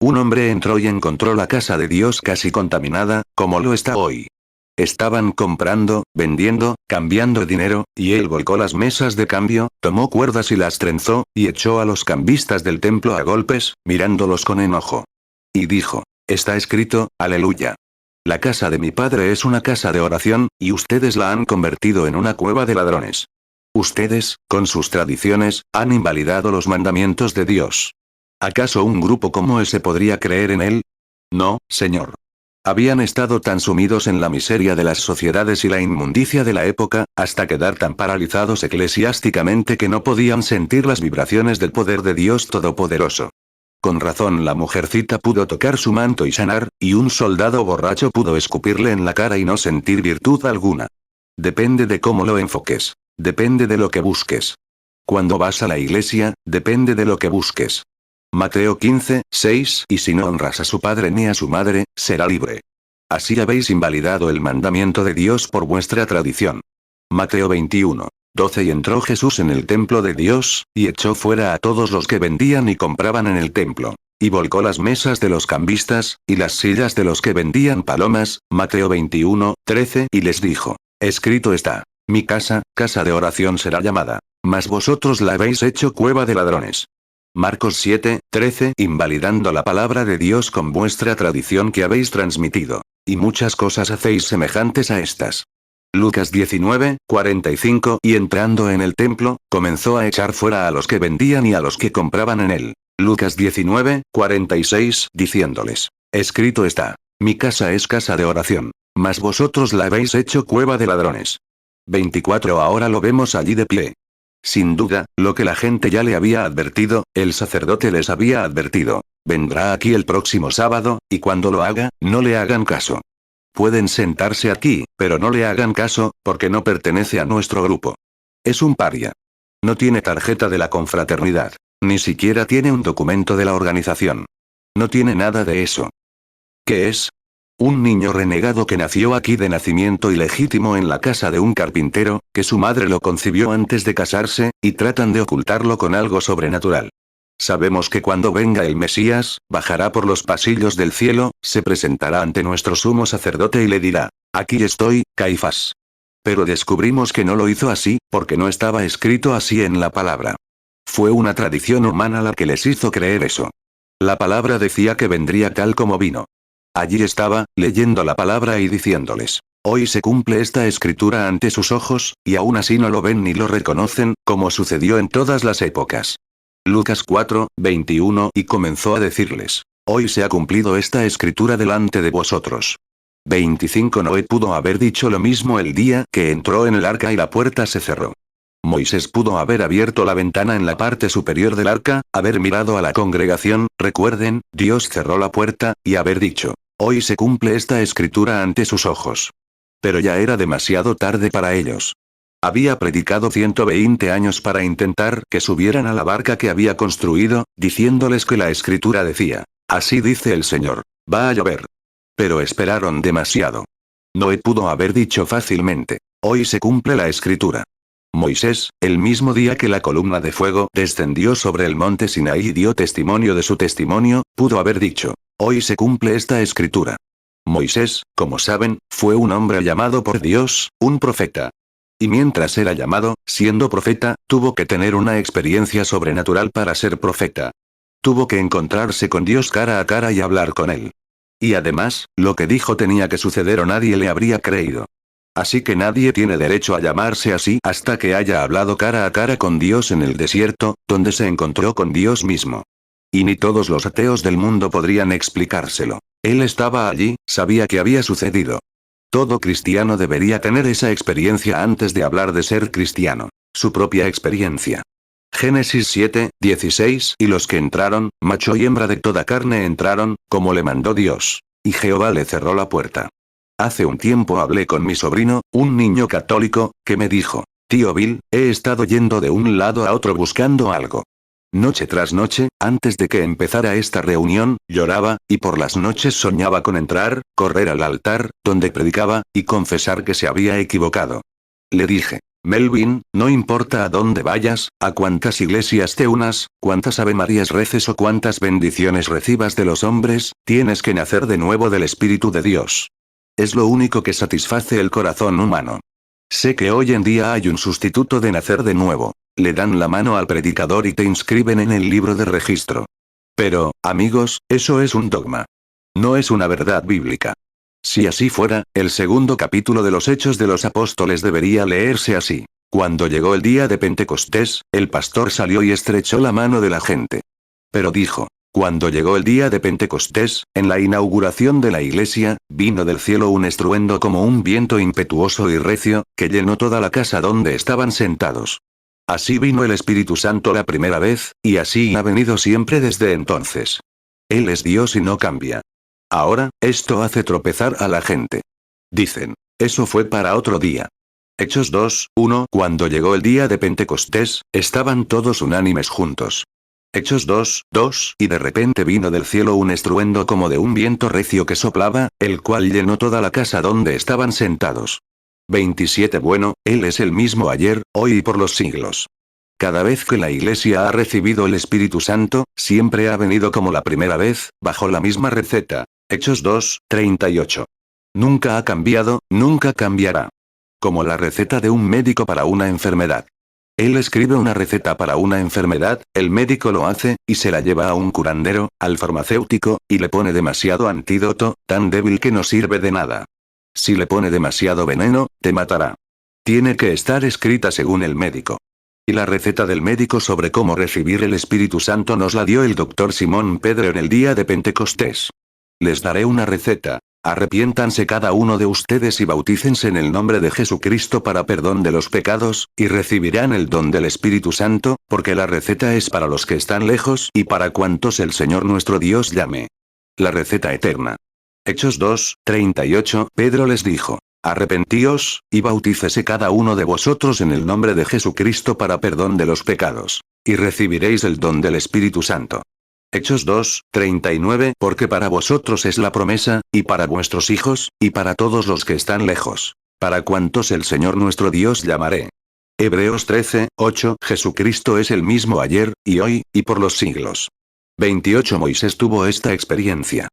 Un hombre entró y encontró la casa de Dios casi contaminada, como lo está hoy. Estaban comprando, vendiendo, cambiando dinero, y él volcó las mesas de cambio, tomó cuerdas y las trenzó, y echó a los cambistas del templo a golpes, mirándolos con enojo. Y dijo, está escrito, aleluya. La casa de mi padre es una casa de oración, y ustedes la han convertido en una cueva de ladrones. Ustedes, con sus tradiciones, han invalidado los mandamientos de Dios. ¿Acaso un grupo como ese podría creer en él? No, señor. Habían estado tan sumidos en la miseria de las sociedades y la inmundicia de la época, hasta quedar tan paralizados eclesiásticamente que no podían sentir las vibraciones del poder de Dios Todopoderoso. Con razón la mujercita pudo tocar su manto y sanar, y un soldado borracho pudo escupirle en la cara y no sentir virtud alguna. Depende de cómo lo enfoques. Depende de lo que busques. Cuando vas a la iglesia, depende de lo que busques. Mateo 15, 6, y si no honras a su padre ni a su madre, será libre. Así habéis invalidado el mandamiento de Dios por vuestra tradición. Mateo 21, 12 y entró Jesús en el templo de Dios, y echó fuera a todos los que vendían y compraban en el templo. Y volcó las mesas de los cambistas, y las sillas de los que vendían palomas, Mateo 21, 13, y les dijo, escrito está. Mi casa, casa de oración será llamada, mas vosotros la habéis hecho cueva de ladrones. Marcos 7, 13, invalidando la palabra de Dios con vuestra tradición que habéis transmitido. Y muchas cosas hacéis semejantes a estas. Lucas 19, 45, y entrando en el templo, comenzó a echar fuera a los que vendían y a los que compraban en él. Lucas 19, 46, diciéndoles, escrito está, mi casa es casa de oración, mas vosotros la habéis hecho cueva de ladrones. 24 Ahora lo vemos allí de pie. Sin duda, lo que la gente ya le había advertido, el sacerdote les había advertido. Vendrá aquí el próximo sábado, y cuando lo haga, no le hagan caso. Pueden sentarse aquí, pero no le hagan caso, porque no pertenece a nuestro grupo. Es un paria. No tiene tarjeta de la confraternidad. Ni siquiera tiene un documento de la organización. No tiene nada de eso. ¿Qué es? Un niño renegado que nació aquí de nacimiento ilegítimo en la casa de un carpintero, que su madre lo concibió antes de casarse, y tratan de ocultarlo con algo sobrenatural. Sabemos que cuando venga el Mesías, bajará por los pasillos del cielo, se presentará ante nuestro sumo sacerdote y le dirá, aquí estoy, Caifás. Pero descubrimos que no lo hizo así, porque no estaba escrito así en la palabra. Fue una tradición humana la que les hizo creer eso. La palabra decía que vendría tal como vino. Allí estaba, leyendo la palabra y diciéndoles, hoy se cumple esta escritura ante sus ojos, y aún así no lo ven ni lo reconocen, como sucedió en todas las épocas. Lucas 4, 21 y comenzó a decirles, hoy se ha cumplido esta escritura delante de vosotros. 25 Noé pudo haber dicho lo mismo el día que entró en el arca y la puerta se cerró. Moisés pudo haber abierto la ventana en la parte superior del arca, haber mirado a la congregación, recuerden, Dios cerró la puerta, y haber dicho, hoy se cumple esta escritura ante sus ojos. Pero ya era demasiado tarde para ellos. Había predicado 120 años para intentar que subieran a la barca que había construido, diciéndoles que la escritura decía, así dice el Señor, va a llover. Pero esperaron demasiado. Noé pudo haber dicho fácilmente, hoy se cumple la escritura. Moisés, el mismo día que la columna de fuego descendió sobre el monte Sinaí y dio testimonio de su testimonio, pudo haber dicho, hoy se cumple esta escritura. Moisés, como saben, fue un hombre llamado por Dios, un profeta. Y mientras era llamado, siendo profeta, tuvo que tener una experiencia sobrenatural para ser profeta. Tuvo que encontrarse con Dios cara a cara y hablar con él. Y además, lo que dijo tenía que suceder o nadie le habría creído. Así que nadie tiene derecho a llamarse así hasta que haya hablado cara a cara con Dios en el desierto, donde se encontró con Dios mismo. Y ni todos los ateos del mundo podrían explicárselo. Él estaba allí, sabía que había sucedido. Todo cristiano debería tener esa experiencia antes de hablar de ser cristiano. Su propia experiencia. Génesis 7, 16 y los que entraron, macho y hembra de toda carne entraron, como le mandó Dios. Y Jehová le cerró la puerta. Hace un tiempo hablé con mi sobrino, un niño católico, que me dijo, tío Bill, he estado yendo de un lado a otro buscando algo. Noche tras noche, antes de que empezara esta reunión, lloraba, y por las noches soñaba con entrar, correr al altar, donde predicaba, y confesar que se había equivocado. Le dije, Melvin, no importa a dónde vayas, a cuántas iglesias te unas, cuántas avemarías reces o cuántas bendiciones recibas de los hombres, tienes que nacer de nuevo del Espíritu de Dios. Es lo único que satisface el corazón humano. Sé que hoy en día hay un sustituto de nacer de nuevo. Le dan la mano al predicador y te inscriben en el libro de registro. Pero, amigos, eso es un dogma. No es una verdad bíblica. Si así fuera, el segundo capítulo de los Hechos de los Apóstoles debería leerse así. Cuando llegó el día de Pentecostés, el pastor salió y estrechó la mano de la gente. Pero dijo, cuando llegó el día de Pentecostés, en la inauguración de la iglesia, vino del cielo un estruendo como un viento impetuoso y recio, que llenó toda la casa donde estaban sentados. Así vino el Espíritu Santo la primera vez, y así ha venido siempre desde entonces. Él es Dios y no cambia. Ahora, esto hace tropezar a la gente. Dicen, eso fue para otro día. Hechos 2, 1 Cuando llegó el día de Pentecostés, estaban todos unánimes juntos. Hechos 2, 2 Y de repente vino del cielo un estruendo como de un viento recio que soplaba, el cual llenó toda la casa donde estaban sentados. 27 Bueno, Él es el mismo ayer, hoy y por los siglos. Cada vez que la Iglesia ha recibido el Espíritu Santo, siempre ha venido como la primera vez, bajo la misma receta. Hechos 2, 38. Nunca ha cambiado, nunca cambiará. Como la receta de un médico para una enfermedad. Él escribe una receta para una enfermedad, el médico lo hace, y se la lleva a un curandero, al farmacéutico, y le pone demasiado antídoto, tan débil que no sirve de nada. Si le pone demasiado veneno, te matará. Tiene que estar escrita según el médico. Y la receta del médico sobre cómo recibir el Espíritu Santo nos la dio el doctor Simón Pedro en el día de Pentecostés. Les daré una receta. Arrepiéntanse cada uno de ustedes y bautícense en el nombre de Jesucristo para perdón de los pecados, y recibirán el don del Espíritu Santo, porque la receta es para los que están lejos y para cuantos el Señor nuestro Dios llame. La receta eterna. Hechos 2, 38. Pedro les dijo: Arrepentíos, y bautícese cada uno de vosotros en el nombre de Jesucristo para perdón de los pecados, y recibiréis el don del Espíritu Santo. Hechos 2, 39. Porque para vosotros es la promesa, y para vuestros hijos, y para todos los que están lejos, para cuantos el Señor nuestro Dios llamaré. Hebreos 13, 8. Jesucristo es el mismo ayer, y hoy, y por los siglos. 28. Moisés tuvo esta experiencia.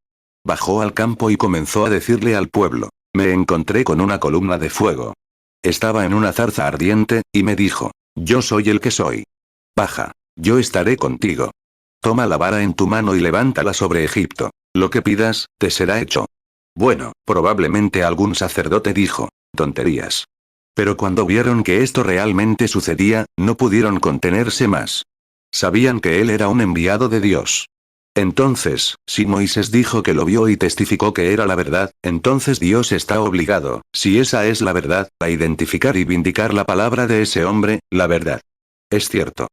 Bajó al campo y comenzó a decirle al pueblo: me encontré con una columna de fuego. Estaba en una zarza ardiente, y me dijo: yo soy el que soy. Baja. Yo estaré contigo. Toma la vara en tu mano y levántala sobre Egipto. Lo que pidas, te será hecho. Bueno, probablemente algún sacerdote dijo: tonterías. Pero cuando vieron que esto realmente sucedía, no pudieron contenerse más. Sabían que él era un enviado de Dios. Entonces, si Moisés dijo que lo vio y testificó que era la verdad, entonces Dios está obligado, si esa es la verdad, a identificar y vindicar la palabra de ese hombre, la verdad. Es cierto.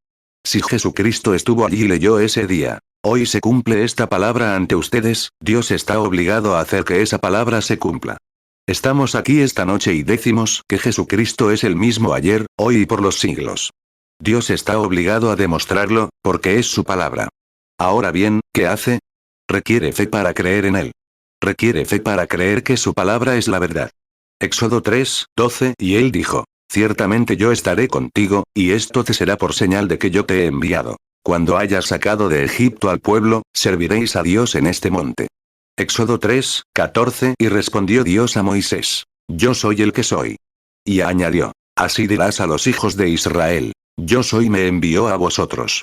Si Jesucristo estuvo allí y leyó ese día, hoy se cumple esta palabra ante ustedes, Dios está obligado a hacer que esa palabra se cumpla. Estamos aquí esta noche y decimos que Jesucristo es el mismo ayer, hoy y por los siglos. Dios está obligado a demostrarlo, porque es su palabra. Ahora bien, ¿qué hace? Requiere fe para creer en él. Requiere fe para creer que su palabra es la verdad. Éxodo 3, 12. Y él dijo: ciertamente yo estaré contigo, y esto te será por señal de que yo te he enviado. Cuando hayas sacado de Egipto al pueblo, serviréis a Dios en este monte. Éxodo 3, 14. Y respondió Dios a Moisés: yo soy el que soy. Y añadió: así dirás a los hijos de Israel: yo soy me envió a vosotros.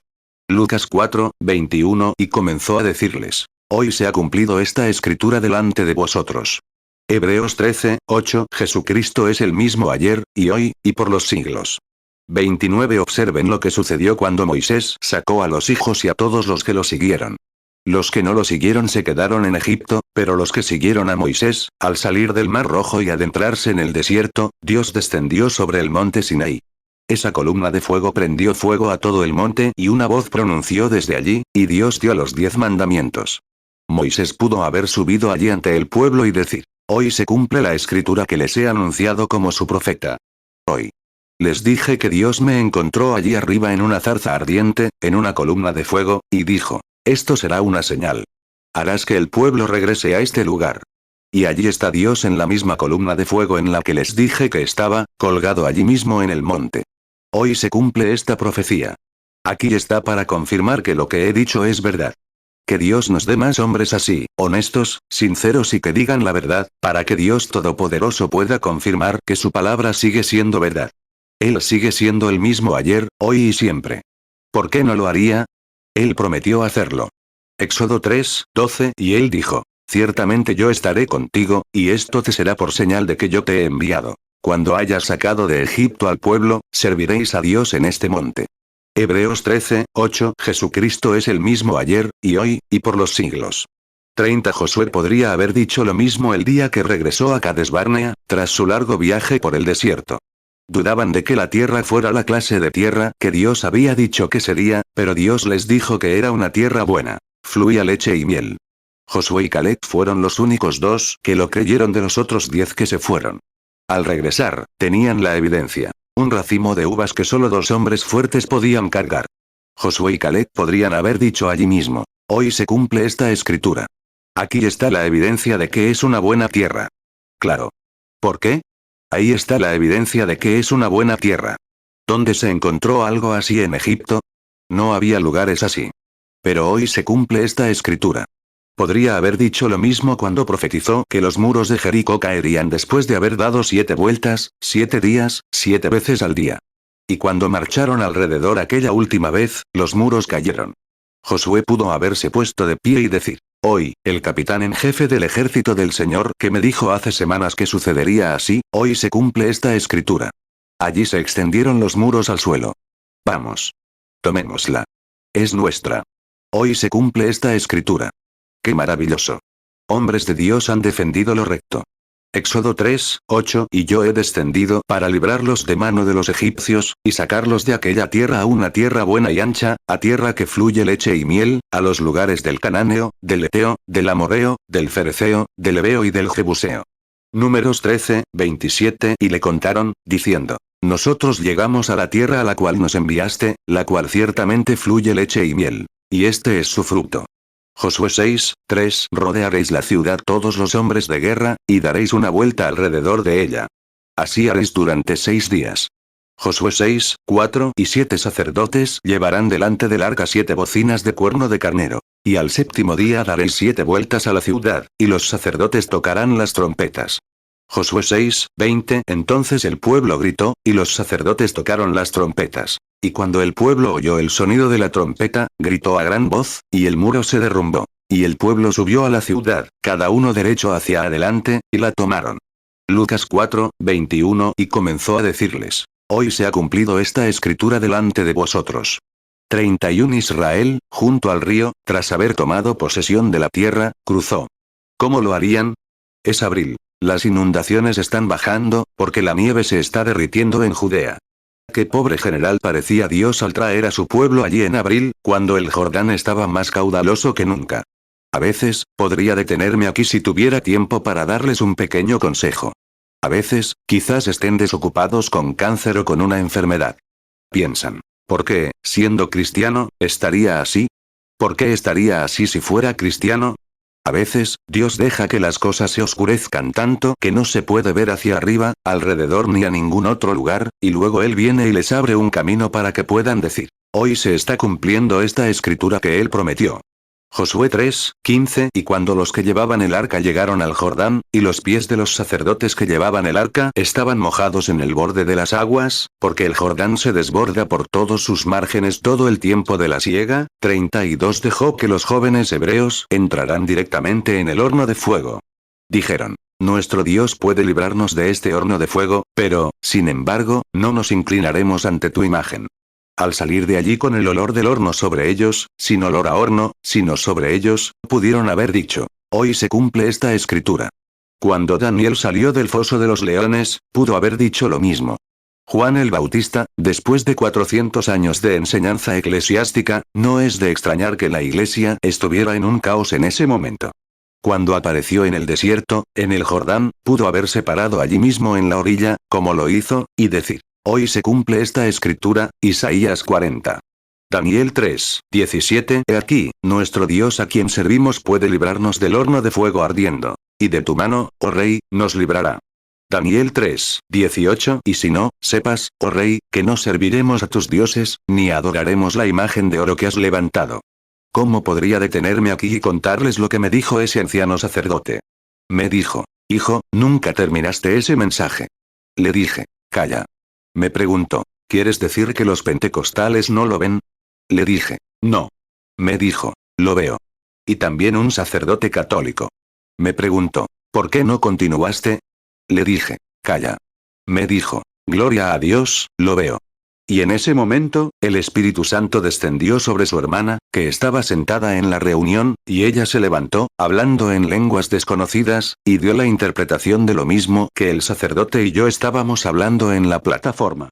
Lucas 4, 21. Y comenzó a decirles: hoy se ha cumplido esta escritura delante de vosotros. Hebreos 13, 8. Jesucristo es el mismo ayer, y hoy, y por los siglos. 29. Observen lo que sucedió cuando Moisés sacó a los hijos y a todos los que lo siguieron. Los que no lo siguieron se quedaron en Egipto, pero los que siguieron a Moisés, al salir del Mar Rojo y adentrarse en el desierto, Dios descendió sobre el monte Sinaí. Esa columna de fuego prendió fuego a todo el monte y una voz pronunció desde allí, y Dios dio los 10 mandamientos. Moisés pudo haber subido allí ante el pueblo y decir: hoy se cumple la escritura que les he anunciado como su profeta. Hoy. Les dije que Dios me encontró allí arriba en una zarza ardiente, en una columna de fuego, y dijo: esto será una señal. Harás que el pueblo regrese a este lugar. Y allí está Dios en la misma columna de fuego en la que les dije que estaba, colgado allí mismo en el monte. Hoy se cumple esta profecía. Aquí está para confirmar que lo que he dicho es verdad. Que Dios nos dé más hombres así, honestos, sinceros y que digan la verdad, para que Dios Todopoderoso pueda confirmar que su palabra sigue siendo verdad. Él sigue siendo el mismo ayer, hoy y siempre. ¿Por qué no lo haría? Él prometió hacerlo. Éxodo 3, 12. Y él dijo: ciertamente yo estaré contigo, y esto te será por señal de que yo te he enviado. Cuando hayas sacado de Egipto al pueblo, serviréis a Dios en este monte. Hebreos 13, 8. Jesucristo es el mismo ayer, y hoy, y por los siglos. 30. Josué podría haber dicho lo mismo el día que regresó a Cades Barnea, tras su largo viaje por el desierto. Dudaban de que la tierra fuera la clase de tierra que Dios había dicho que sería, pero Dios les dijo que era una tierra buena. Fluía leche y miel. Josué y Caleb fueron los únicos dos que lo creyeron de los otros 10 que se fueron. Al regresar, tenían la evidencia. Un racimo de uvas que solo 2 hombres fuertes podían cargar. Josué y Caleb podrían haber dicho allí mismo: hoy se cumple esta escritura. Aquí está la evidencia de que es una buena tierra. Claro. ¿Por qué? Ahí está la evidencia de que es una buena tierra. ¿Dónde se encontró algo así en Egipto? No había lugares así. Pero hoy se cumple esta escritura. Podría haber dicho lo mismo cuando profetizó que los muros de Jericó caerían después de haber dado 7 vueltas, 7 días, 7 veces al día. Y cuando marcharon alrededor aquella última vez, los muros cayeron. Josué pudo haberse puesto de pie y decir: hoy, el capitán en jefe del ejército del Señor que me dijo hace semanas que sucedería así, hoy se cumple esta escritura. Allí se extendieron los muros al suelo. Vamos. Tomémosla. Es nuestra. Hoy se cumple esta escritura. ¡Qué maravilloso! hombres de Dios han defendido lo recto. Éxodo 3, 8 Y yo he descendido para librarlos de mano de los egipcios, y sacarlos de aquella tierra a una tierra buena y ancha, a tierra que fluye leche y miel, a los lugares del Cananeo, del Eteo, del Amorreo, del Fereceo, del Heveo y del Jebuseo. Números 13, 27 Y le contaron, diciendo: Nosotros llegamos a la tierra a la cual nos enviaste, la cual ciertamente fluye leche y miel. Y este es su fruto. Josué 6, 3 Rodearéis la ciudad todos los hombres de guerra, y daréis una vuelta alrededor de ella. Así haréis durante 6 días. Josué 6, 4 Y 7 sacerdotes llevarán delante del arca 7 bocinas de cuerno de carnero. Y al séptimo día daréis 7 vueltas a la ciudad, y los sacerdotes tocarán las trompetas. Josué 6, 20 Entonces el pueblo gritó, y los sacerdotes tocaron las trompetas. Y cuando el pueblo oyó el sonido de la trompeta, gritó a gran voz, y el muro se derrumbó. Y el pueblo subió a la ciudad, cada uno derecho hacia adelante, y la tomaron. Lucas 4, 21 Y comenzó a decirles: Hoy se ha cumplido esta escritura delante de vosotros. 31 Israel, junto al río, tras haber tomado posesión de la tierra, cruzó. ¿Cómo lo harían? Es abril. Las inundaciones están bajando, porque la nieve se está derritiendo en Judea. Qué pobre general parecía Dios al traer a su pueblo allí en abril, cuando el Jordán estaba más caudaloso que nunca. A veces, podría detenerme aquí si tuviera tiempo para darles un pequeño consejo. A veces, quizás estén desocupados con cáncer o con una enfermedad. Piensan: ¿por qué, siendo cristiano, estaría así? ¿Por qué estaría así si fuera cristiano? A veces, Dios deja que las cosas se oscurezcan tanto que no se puede ver hacia arriba, alrededor ni a ningún otro lugar, y luego Él viene y les abre un camino para que puedan decir: hoy se está cumpliendo esta escritura que Él prometió. Josué 3, 15 Y cuando los que llevaban el arca llegaron al Jordán, y los pies de los sacerdotes que llevaban el arca estaban mojados en el borde de las aguas, porque el Jordán se desborda por todos sus márgenes todo el tiempo de la siega, 32 Dejó que los jóvenes hebreos entrarán directamente en el horno de fuego. Dijeron: Nuestro Dios puede librarnos de este horno de fuego, pero, sin embargo, no nos inclinaremos ante tu imagen. Al salir de allí con el olor del horno sobre ellos, sin olor a horno, sino sobre ellos, pudieron haber dicho: hoy se cumple esta escritura. Cuando Daniel salió del foso de los leones, pudo haber dicho lo mismo. Juan el Bautista, después de 400 años de enseñanza eclesiástica, no es de extrañar que la iglesia estuviera en un caos en ese momento. Cuando apareció en el desierto, en el Jordán, pudo haberse parado allí mismo en la orilla, como lo hizo, y decir: hoy se cumple esta escritura, Isaías 40. Daniel 3, 17 He aquí, nuestro Dios a quien servimos puede librarnos del horno de fuego ardiendo. Y de tu mano, oh rey, nos librará. Daniel 3, 18 Y si no, sepas, oh rey, que no serviremos a tus dioses, ni adoraremos la imagen de oro que has levantado. ¿Cómo podría detenerme aquí y contarles lo que me dijo ese anciano sacerdote? Me dijo: hijo, nunca terminaste ese mensaje. Le dije: calla. Me preguntó: ¿quieres decir que los pentecostales no lo ven? Le dije: no. Me dijo: lo veo. Y también un sacerdote católico. Me preguntó: ¿por qué no continuaste? Le dije: calla. Me dijo: gloria a Dios, lo veo. Y en ese momento, el Espíritu Santo descendió sobre su hermana, que estaba sentada en la reunión, y ella se levantó, hablando en lenguas desconocidas, y dio la interpretación de lo mismo que el sacerdote y yo estábamos hablando en la plataforma.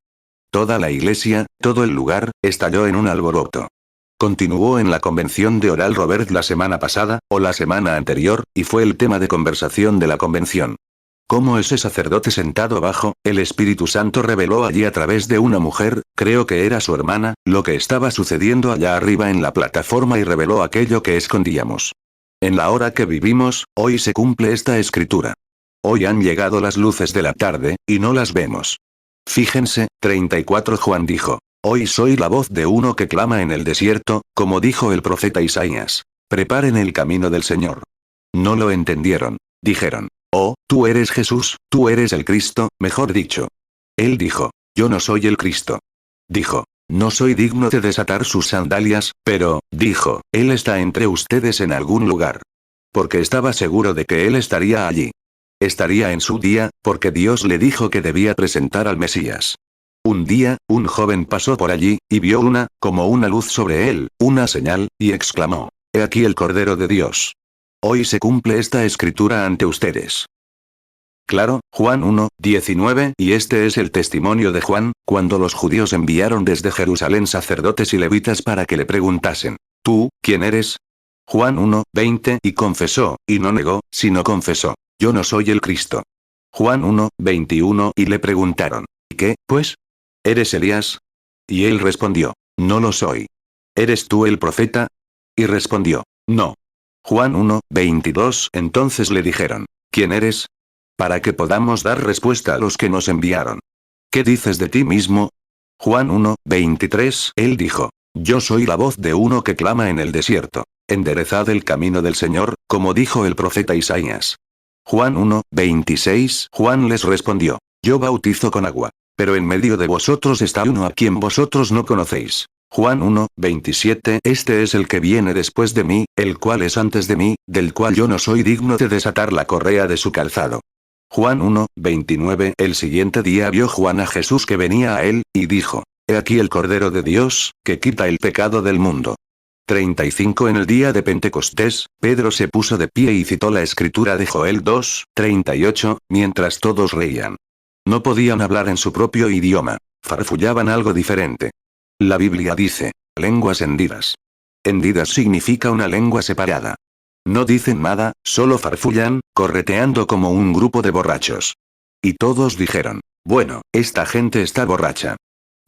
Toda la iglesia, todo el lugar, estalló en un alboroto. Continuó en la convención de Oral Robert la semana pasada, o la semana anterior, y fue el tema de conversación de la convención. Como ese sacerdote sentado abajo, el Espíritu Santo reveló allí a través de una mujer, creo que era su hermana, lo que estaba sucediendo allá arriba en la plataforma y reveló aquello que escondíamos. En la hora que vivimos, hoy se cumple esta escritura. Hoy han llegado las luces de la tarde, y no las vemos. Fíjense, 34 Juan dijo: hoy soy la voz de uno que clama en el desierto, como dijo el profeta Isaías: preparen el camino del Señor. No lo entendieron. Dijeron: oh, tú eres Jesús, tú eres el Cristo, mejor dicho. Él dijo: yo no soy el Cristo. Dijo: no soy digno de desatar sus sandalias, pero, dijo, Él está entre ustedes en algún lugar. Porque estaba seguro de que Él estaría allí. Estaría en su día, porque Dios le dijo que debía presentar al Mesías. Un día, un joven pasó por allí, y vio como una luz sobre él, una señal, y exclamó: he aquí el Cordero de Dios. Hoy se cumple esta escritura ante ustedes. Claro, Juan 1:19, y este es el testimonio de Juan, cuando los judíos enviaron desde Jerusalén sacerdotes y levitas para que le preguntasen: ¿Tú, quién eres? Juan 1:20, y confesó, y no negó, sino confesó: Yo no soy el Cristo. Juan 1:21, y le preguntaron: ¿Y qué, pues? ¿Eres Elías? Y él respondió: No lo soy. ¿Eres tú el profeta? Y respondió: No. Juan 1:22, entonces le dijeron: ¿Quién eres? Para que podamos dar respuesta a los que nos enviaron. ¿Qué dices de ti mismo? Juan 1:23, él dijo: Yo soy la voz de uno que clama en el desierto: enderezad el camino del Señor, como dijo el profeta Isaías. Juan 1:26, Juan les respondió: Yo bautizo con agua, pero en medio de vosotros está uno a quien vosotros no conocéis. Juan 1:27, este es el que viene después de mí, el cual es antes de mí, del cual yo no soy digno de desatar la correa de su calzado. Juan 1:29, el siguiente día vio Juan a Jesús que venía a él, y dijo: He aquí el Cordero de Dios, que quita el pecado del mundo. 35 En el día de Pentecostés, Pedro se puso de pie y citó la escritura de Joel 2:38, mientras todos reían. No podían hablar en su propio idioma, farfullaban algo diferente. La Biblia dice: lenguas hendidas. Hendidas significa una lengua separada. No dicen nada, solo farfullan, correteando como un grupo de borrachos. Y todos dijeron: bueno, esta gente está borracha.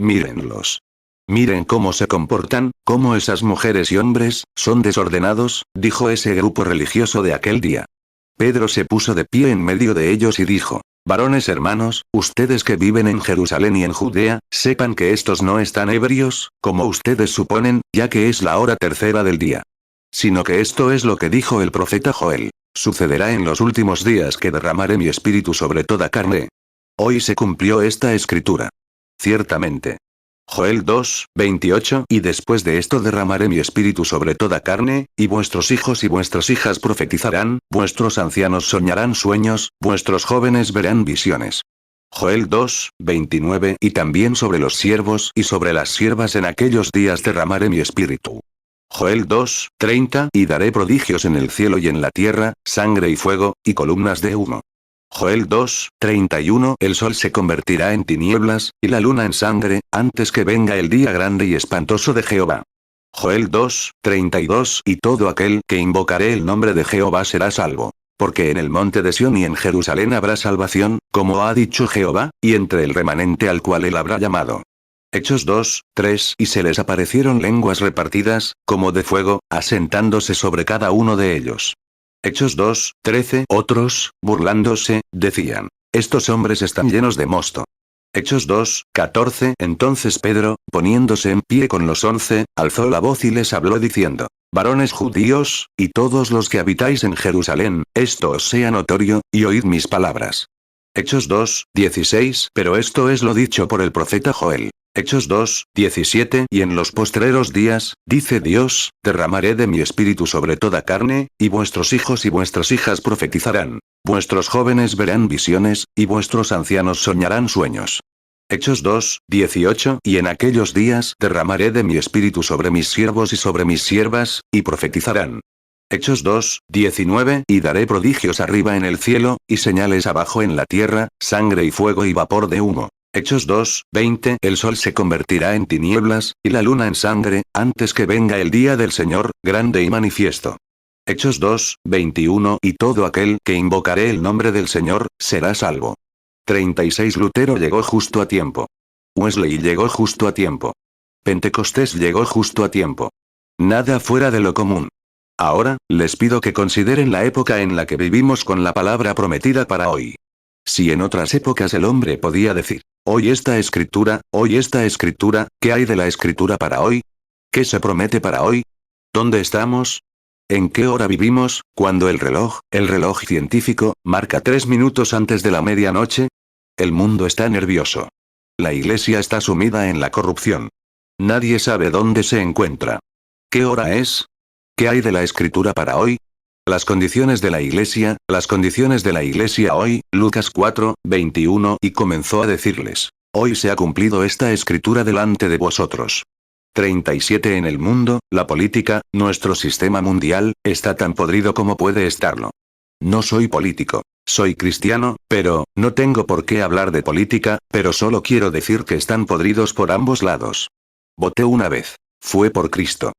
Mírenlos. Miren cómo se comportan, cómo esas mujeres y hombres, son desordenados, dijo ese grupo religioso de aquel día. Pedro se puso de pie en medio de ellos y dijo: varones hermanos, ustedes que viven en Jerusalén y en Judea, sepan que estos no están ebrios, como ustedes suponen, ya que es la hora tercera del día. Sino que esto es lo que dijo el profeta Joel: sucederá en los últimos días que derramaré mi espíritu sobre toda carne. Hoy se cumplió esta escritura. Ciertamente. Joel 2:28, y después de esto derramaré mi espíritu sobre toda carne, y vuestros hijos y vuestras hijas profetizarán, vuestros ancianos soñarán sueños, vuestros jóvenes verán visiones. Joel 2:29, y también sobre los siervos y sobre las siervas en aquellos días derramaré mi espíritu. Joel 2:30, y daré prodigios en el cielo y en la tierra, sangre y fuego, y columnas de humo. Joel 2:31, el sol se convertirá en tinieblas, y la luna en sangre, antes que venga el día grande y espantoso de Jehová. Joel 2:32, y todo aquel que invocaré el nombre de Jehová será salvo. Porque en el monte de Sión y en Jerusalén habrá salvación, como ha dicho Jehová, y entre el remanente al cual él habrá llamado. Hechos 2:3, y se les aparecieron lenguas repartidas, como de fuego, asentándose sobre cada uno de ellos. Hechos 2:13, otros, burlándose, decían: estos hombres están llenos de mosto. Hechos 2:14, entonces Pedro, poniéndose en pie con los 11, alzó la voz y les habló diciendo: varones judíos, y todos los que habitáis en Jerusalén, esto os sea notorio, y oíd mis palabras. Hechos 2:16, pero esto es lo dicho por el profeta Joel. Hechos 2:17, y en los postreros días, dice Dios, derramaré de mi espíritu sobre toda carne, y vuestros hijos y vuestras hijas profetizarán, vuestros jóvenes verán visiones, y vuestros ancianos soñarán sueños. Hechos 2:18, y en aquellos días derramaré de mi espíritu sobre mis siervos y sobre mis siervas, y profetizarán. Hechos 2:19, y daré prodigios arriba en el cielo, y señales abajo en la tierra, sangre y fuego y vapor de humo. Hechos 2:20, el sol se convertirá en tinieblas, y la luna en sangre, antes que venga el día del Señor, grande y manifiesto. Hechos 2:21, y todo aquel que invocaré el nombre del Señor, será salvo. 36 Lutero llegó justo a tiempo. Wesley llegó justo a tiempo. Pentecostés llegó justo a tiempo. Nada fuera de lo común. Ahora, les pido que consideren la época en la que vivimos con la palabra prometida para hoy. Si en otras épocas el hombre podía decir: hoy esta escritura, ¿qué hay de la escritura para hoy? ¿Qué se promete para hoy? ¿Dónde estamos? ¿En qué hora vivimos, cuando el reloj científico, marca 3 minutos antes de la medianoche? El mundo está nervioso. La iglesia está sumida en la corrupción. Nadie sabe dónde se encuentra. ¿Qué hora es? ¿Qué hay de la escritura para hoy? Las condiciones de la iglesia hoy, Lucas 4:21, y comenzó a decirles: hoy se ha cumplido esta escritura delante de vosotros. 37 En el mundo, la política, nuestro sistema mundial, está tan podrido como puede estarlo. No soy político. Soy cristiano, pero, no tengo por qué hablar de política, pero solo quiero decir que están podridos por ambos lados. Voté una vez. Fue por Cristo.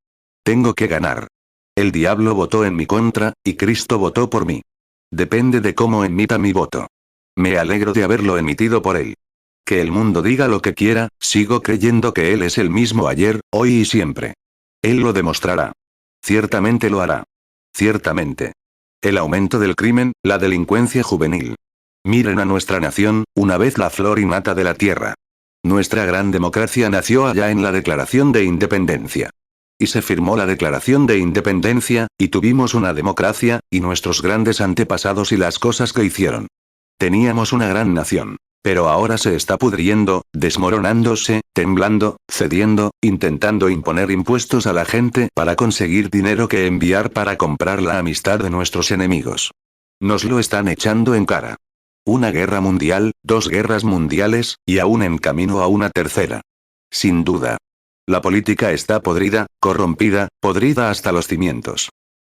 Tengo que ganar. El diablo votó en mi contra, y Cristo votó por mí. Depende de cómo emita mi voto. Me alegro de haberlo emitido por él. Que el mundo diga lo que quiera, sigo creyendo que él es el mismo ayer, hoy y siempre. Él lo demostrará. Ciertamente lo hará. Ciertamente. El aumento del crimen, la delincuencia juvenil. Miren a nuestra nación, una vez la flor y nata de la tierra. Nuestra gran democracia nació allá en la Declaración de Independencia. Y se firmó la Declaración de Independencia, y tuvimos una democracia, y nuestros grandes antepasados y las cosas que hicieron. Teníamos una gran nación. Pero ahora se está pudriendo, desmoronándose, temblando, cediendo, intentando imponer impuestos a la gente para conseguir dinero que enviar para comprar la amistad de nuestros enemigos. Nos lo están echando en cara. Una guerra mundial, 2 guerras mundiales, y aún en camino a una tercera. Sin duda. La política está podrida, corrompida, podrida hasta los cimientos.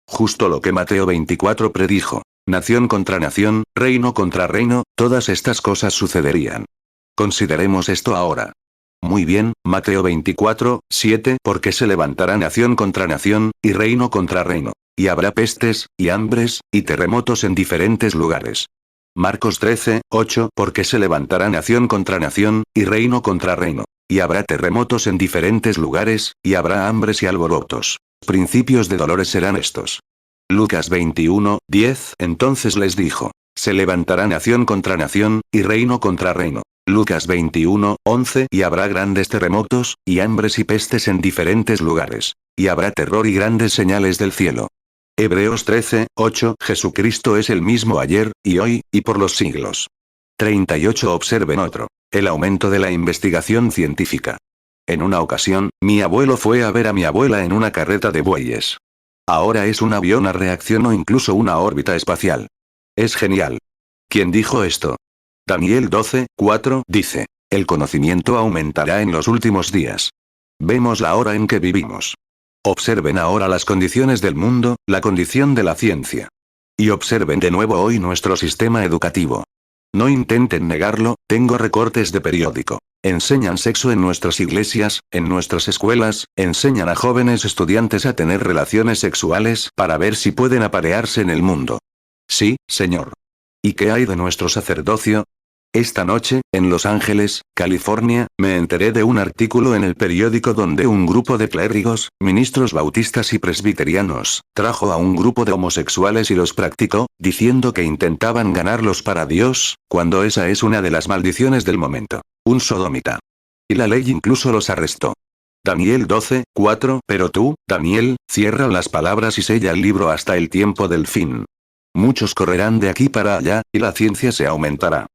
Justo lo que Mateo 24 predijo. Nación contra nación, reino contra reino, todas estas cosas sucederían. Consideremos esto ahora. Muy bien, Mateo 24, 7, porque se levantará nación contra nación, y reino contra reino. Y habrá pestes, y hambres, y terremotos en diferentes lugares. Marcos 13, 8, porque se levantará nación contra nación, y reino contra reino. Y habrá terremotos en diferentes lugares, y habrá hambres y alborotos. Principios de dolores serán estos. Lucas 21, 10. Entonces les dijo: se levantará nación contra nación, y reino contra reino. Lucas 21, 11. Y habrá grandes terremotos, y hambres y pestes en diferentes lugares. Y habrá terror y grandes señales del cielo. Hebreos 13, 8. Jesucristo es el mismo ayer, y hoy, y por los siglos. 38. Observen otro. El aumento de la investigación científica. En una ocasión, mi abuelo fue a ver a mi abuela en una carreta de bueyes. Ahora es un avión a reacción o incluso una órbita espacial. Es genial. ¿Quién dijo esto? Daniel 12, 4 dice: el conocimiento aumentará en los últimos días. Vemos la hora en que vivimos. Observen ahora las condiciones del mundo, la condición de la ciencia. Y observen de nuevo hoy nuestro sistema educativo. No intenten negarlo, tengo recortes de periódico. Enseñan sexo en nuestras iglesias, en nuestras escuelas, enseñan a jóvenes estudiantes a tener relaciones sexuales para ver si pueden aparearse en el mundo. Sí, señor. ¿Y qué hay de nuestro sacerdocio? Esta noche, en Los Ángeles, California, me enteré de un artículo en el periódico donde un grupo de clérigos, ministros bautistas y presbiterianos, trajo a un grupo de homosexuales y los practicó, diciendo que intentaban ganarlos para Dios, cuando esa es una de las maldiciones del momento. Un sodómita. Y la ley incluso los arrestó. Daniel 12, 4. Pero tú, Daniel, cierra las palabras y sella el libro hasta el tiempo del fin. Muchos correrán de aquí para allá, y la ciencia se aumentará.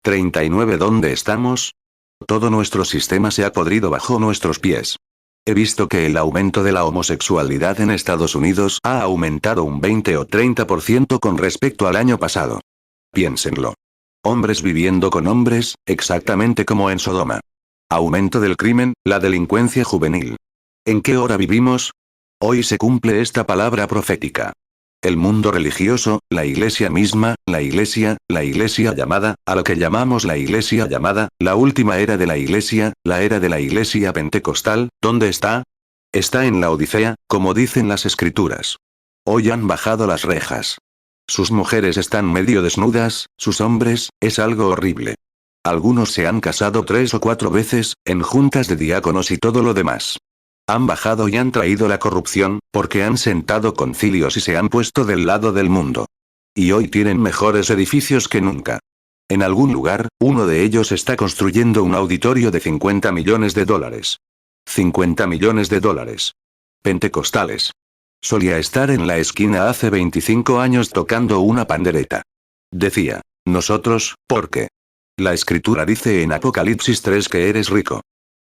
39. ¿Dónde estamos? Todo nuestro sistema se ha podrido bajo nuestros pies. He visto que el aumento de la homosexualidad en Estados Unidos ha aumentado un 20 o 30% con respecto al año pasado. Piénsenlo. Hombres viviendo con hombres, exactamente como en Sodoma. Aumento del crimen, la delincuencia juvenil. ¿En qué hora vivimos? Hoy se cumple esta palabra profética. El mundo religioso, la iglesia misma, la iglesia llamada, a lo que llamamos la iglesia llamada, la última era de la iglesia, la era de la iglesia pentecostal, ¿dónde está? Está en la Odisea, como dicen las escrituras. Hoy han bajado las rejas. Sus mujeres están medio desnudas, sus hombres, es algo horrible. Algunos se han casado 3 o 4 veces, en juntas de diáconos y todo lo demás. Han bajado y han traído la corrupción, porque han sentado concilios y se han puesto del lado del mundo. Y hoy tienen mejores edificios que nunca. En algún lugar, uno de ellos está construyendo un auditorio de $50 millones. $50 millones. Pentecostales. Solía estar en la esquina hace 25 años tocando una pandereta. Decía: nosotros, ¿por qué? La escritura dice en Apocalipsis 3 que eres rico.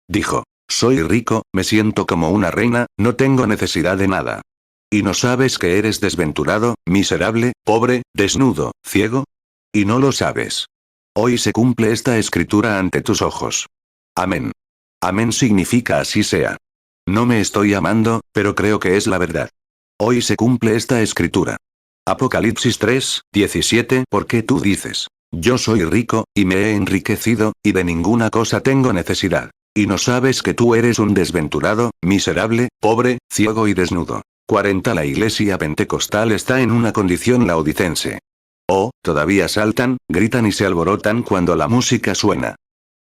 Dijo: soy rico, me siento como una reina, no tengo necesidad de nada. ¿Y no sabes que eres desventurado, miserable, pobre, desnudo, ciego? ¿Y no lo sabes? Hoy se cumple esta escritura ante tus ojos. Amén. Amén significa así sea. No me estoy amando, pero creo que es la verdad. Hoy se cumple esta escritura. Apocalipsis 3, 17. Porque tú dices, yo soy rico, y me he enriquecido, y de ninguna cosa tengo necesidad. Y no sabes que tú eres un desventurado, miserable, pobre, ciego y desnudo. 40. La iglesia pentecostal está en una condición laodicense. Oh, todavía saltan, gritan y se alborotan cuando la música suena.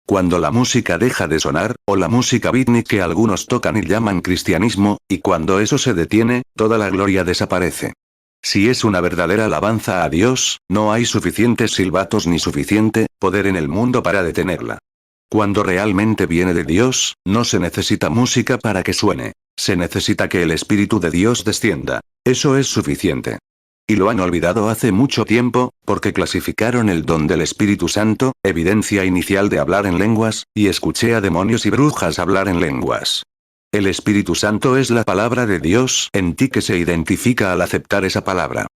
Cuando la música deja de sonar, o la música beatnik que algunos tocan y llaman cristianismo, y cuando eso se detiene, toda la gloria desaparece. Si es una verdadera alabanza a Dios, no hay suficientes silbatos ni suficiente poder en el mundo para detenerla. Cuando realmente viene de Dios, no se necesita música para que suene. Se necesita que el Espíritu de Dios descienda. Eso es suficiente. Y lo han olvidado hace mucho tiempo, porque clasificaron el don del Espíritu Santo, evidencia inicial de hablar en lenguas, y escuché a demonios y brujas hablar en lenguas. El Espíritu Santo es la palabra de Dios en ti que se identifica al aceptar esa palabra.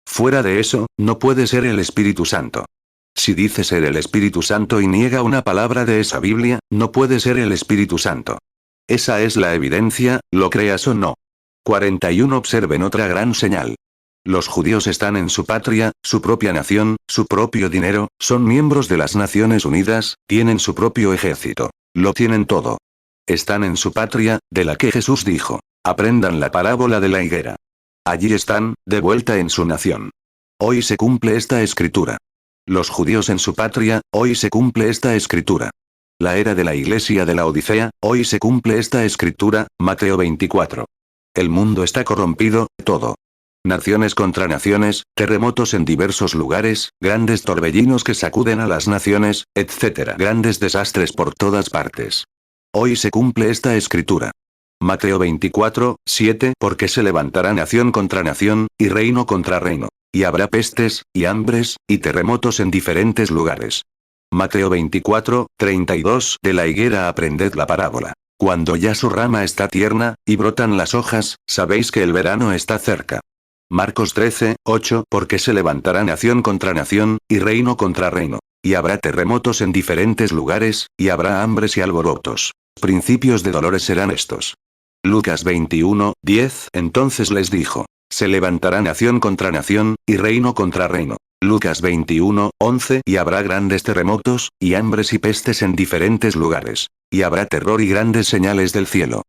Fuera de eso, no puede ser el Espíritu Santo. Si dice ser el Espíritu Santo y niega una palabra de esa Biblia, no puede ser el Espíritu Santo. Esa es la evidencia, lo creas o no. 41. Observen otra gran señal. Los judíos están en su patria, su propia nación, su propio dinero, son miembros de las Naciones Unidas, tienen su propio ejército. Lo tienen todo. Están en su patria, de la que Jesús dijo, aprendan la parábola de la higuera. Allí están, de vuelta en su nación. Hoy se cumple esta escritura. Los judíos en su patria, hoy se cumple esta escritura. La era de la iglesia de la Odisea, hoy se cumple esta escritura, Mateo 24. El mundo está corrompido, todo. Naciones contra naciones, terremotos en diversos lugares, grandes torbellinos que sacuden a las naciones, etc. Grandes desastres por todas partes. Hoy se cumple esta escritura. Mateo 24, 7. Porque se levantará nación contra nación, y reino contra reino. Y habrá pestes, y hambres, y terremotos en diferentes lugares. Mateo 24, 32. De la higuera aprended la parábola. Cuando ya su rama está tierna, y brotan las hojas, sabéis que el verano está cerca. Marcos 13, 8. Porque se levantará nación contra nación, y reino contra reino. Y habrá terremotos en diferentes lugares, y habrá hambres y alborotos. Principios de dolores serán estos. Lucas 21, 10. Entonces les dijo, se levantará nación contra nación, y reino contra reino. Lucas 21, 11. Y habrá grandes terremotos, y hambres y pestes en diferentes lugares. Y habrá terror y grandes señales del cielo.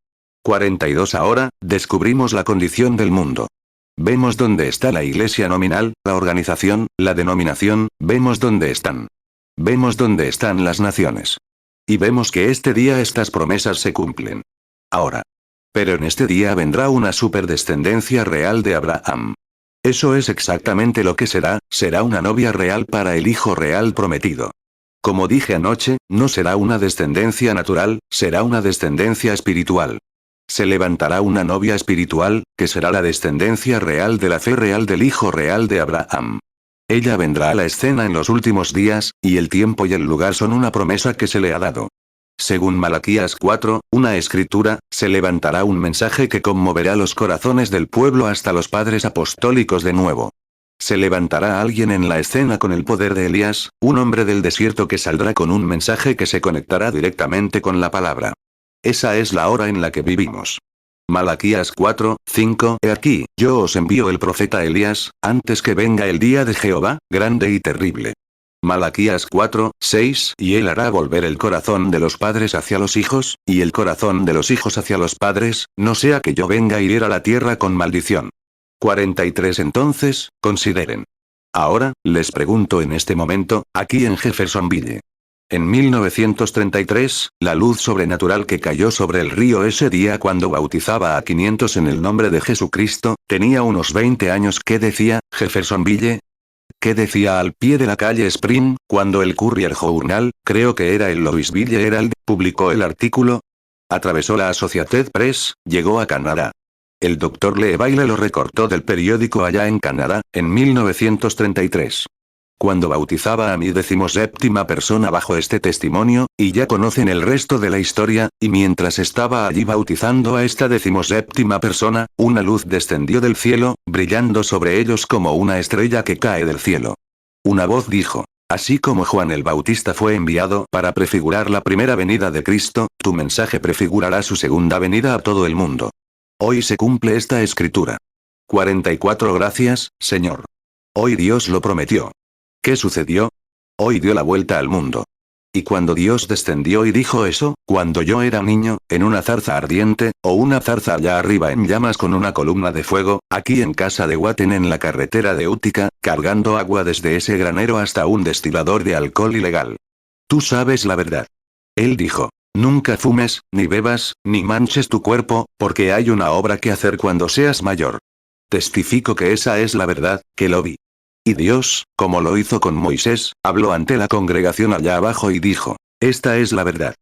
42. Ahora, descubrimos la condición del mundo. Vemos dónde está la iglesia nominal, la organización, la denominación, vemos dónde están. Vemos dónde están las naciones. Y vemos que este día estas promesas se cumplen. Ahora. Pero en este día vendrá una superdescendencia real de Abraham. Eso es exactamente lo que será una novia real para el hijo real prometido. Como dije anoche, no será una descendencia natural, será una descendencia espiritual. Se levantará una novia espiritual, que será la descendencia real de la fe real del hijo real de Abraham. Ella vendrá a la escena en los últimos días, y el tiempo y el lugar son una promesa que se le ha dado. Según Malaquías 4, una escritura, se levantará un mensaje que conmoverá los corazones del pueblo hasta los padres apostólicos de nuevo. Se levantará alguien en la escena con el poder de Elías, un hombre del desierto que saldrá con un mensaje que se conectará directamente con la palabra. Esa es la hora en la que vivimos. Malaquías 4, 5. He aquí, yo os envío el profeta Elías, antes que venga el día de Jehová, grande y terrible. Malaquías 4, 6. Y él hará volver el corazón de los padres hacia los hijos, y el corazón de los hijos hacia los padres, no sea que yo venga a hirir a la tierra con maldición. 43. Entonces, consideren. Ahora, les pregunto en este momento, aquí en Jeffersonville. En 1933, la luz sobrenatural que cayó sobre el río ese día cuando bautizaba a 500 en el nombre de Jesucristo, tenía unos 20 años. ¿Qué decía, Jeffersonville? ¿Qué decía al pie de la calle Spring, cuando el Courier Journal, creo que era el Louisville Herald, publicó el artículo? Atravesó la Associated Press, llegó a Canadá. El Dr. Lee Bailey lo recortó del periódico allá en Canadá, en 1933. Cuando bautizaba a mi 17ª persona bajo este testimonio, y ya conocen el resto de la historia, y mientras estaba allí bautizando a esta 17ª persona, una luz descendió del cielo, brillando sobre ellos como una estrella que cae del cielo. Una voz dijo, Así como Juan el Bautista fue enviado para prefigurar la primera venida de Cristo, tu mensaje prefigurará su segunda venida a todo el mundo. Hoy se cumple esta escritura. 44 Gracias, Señor. Hoy Dios lo prometió. ¿Qué sucedió? Hoy dio la vuelta al mundo. Y cuando Dios descendió y dijo eso, cuando yo era niño, en una zarza ardiente, o una zarza allá arriba en llamas con una columna de fuego, aquí en casa de Watten en la carretera de Útica, cargando agua desde ese granero hasta un destilador de alcohol ilegal. Tú sabes la verdad. Él dijo, nunca fumes, ni bebas, ni manches tu cuerpo, porque hay una obra que hacer cuando seas mayor. Testifico que esa es la verdad, que lo vi. Y Dios, como lo hizo con Moisés, habló ante la congregación allá abajo y dijo, esta es la verdad.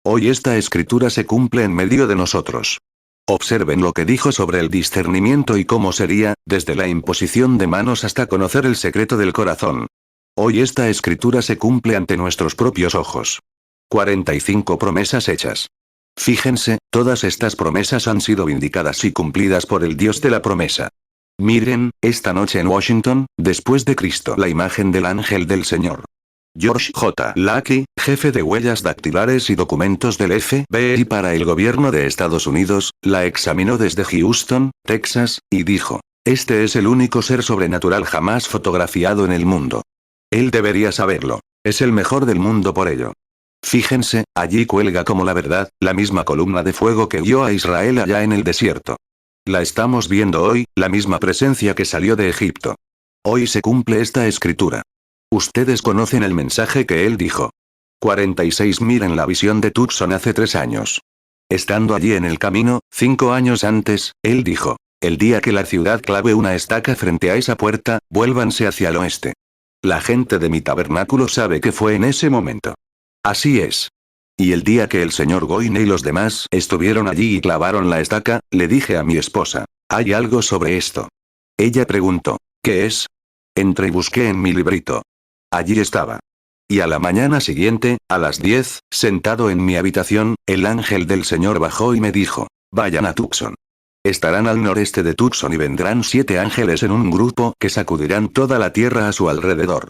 Hoy esta escritura se cumple en medio de nosotros. Observen lo que dijo sobre el discernimiento y cómo sería, desde la imposición de manos hasta conocer el secreto del corazón. Hoy esta escritura se cumple ante nuestros propios ojos. 45 promesas hechas. Fíjense, todas estas promesas han sido vindicadas y cumplidas por el Dios de la promesa. Miren, esta noche en Washington, después de Cristo, la imagen del ángel del Señor. George J. Lackey, jefe de huellas dactilares y documentos del FBI para el gobierno de Estados Unidos, la examinó desde Houston, Texas, y dijo, este es el único ser sobrenatural jamás fotografiado en el mundo. Él debería saberlo. Es el mejor del mundo por ello. Fíjense, allí cuelga como la verdad, la misma columna de fuego que guió a Israel allá en el desierto. La estamos viendo hoy, la misma presencia que salió de Egipto. Hoy se cumple esta escritura. Ustedes conocen el mensaje que él dijo. 46 Miren la visión de Tucson hace 3 años. Estando allí en el camino, 5 años antes, él dijo, el día que la ciudad clave una estaca frente a esa puerta, vuélvanse hacia el oeste. La gente de mi tabernáculo sabe que fue en ese momento. Así es. Y el día que el señor Goine y los demás estuvieron allí y clavaron la estaca, le dije a mi esposa, ¿hay algo sobre esto? Ella preguntó, ¿qué es? Entré y busqué en mi librito. Allí estaba. Y a la mañana siguiente, a las 10, sentado en mi habitación, el ángel del Señor bajó y me dijo, vayan a Tucson. Estarán al noreste de Tucson y vendrán 7 ángeles en un grupo que sacudirán toda la tierra a su alrededor.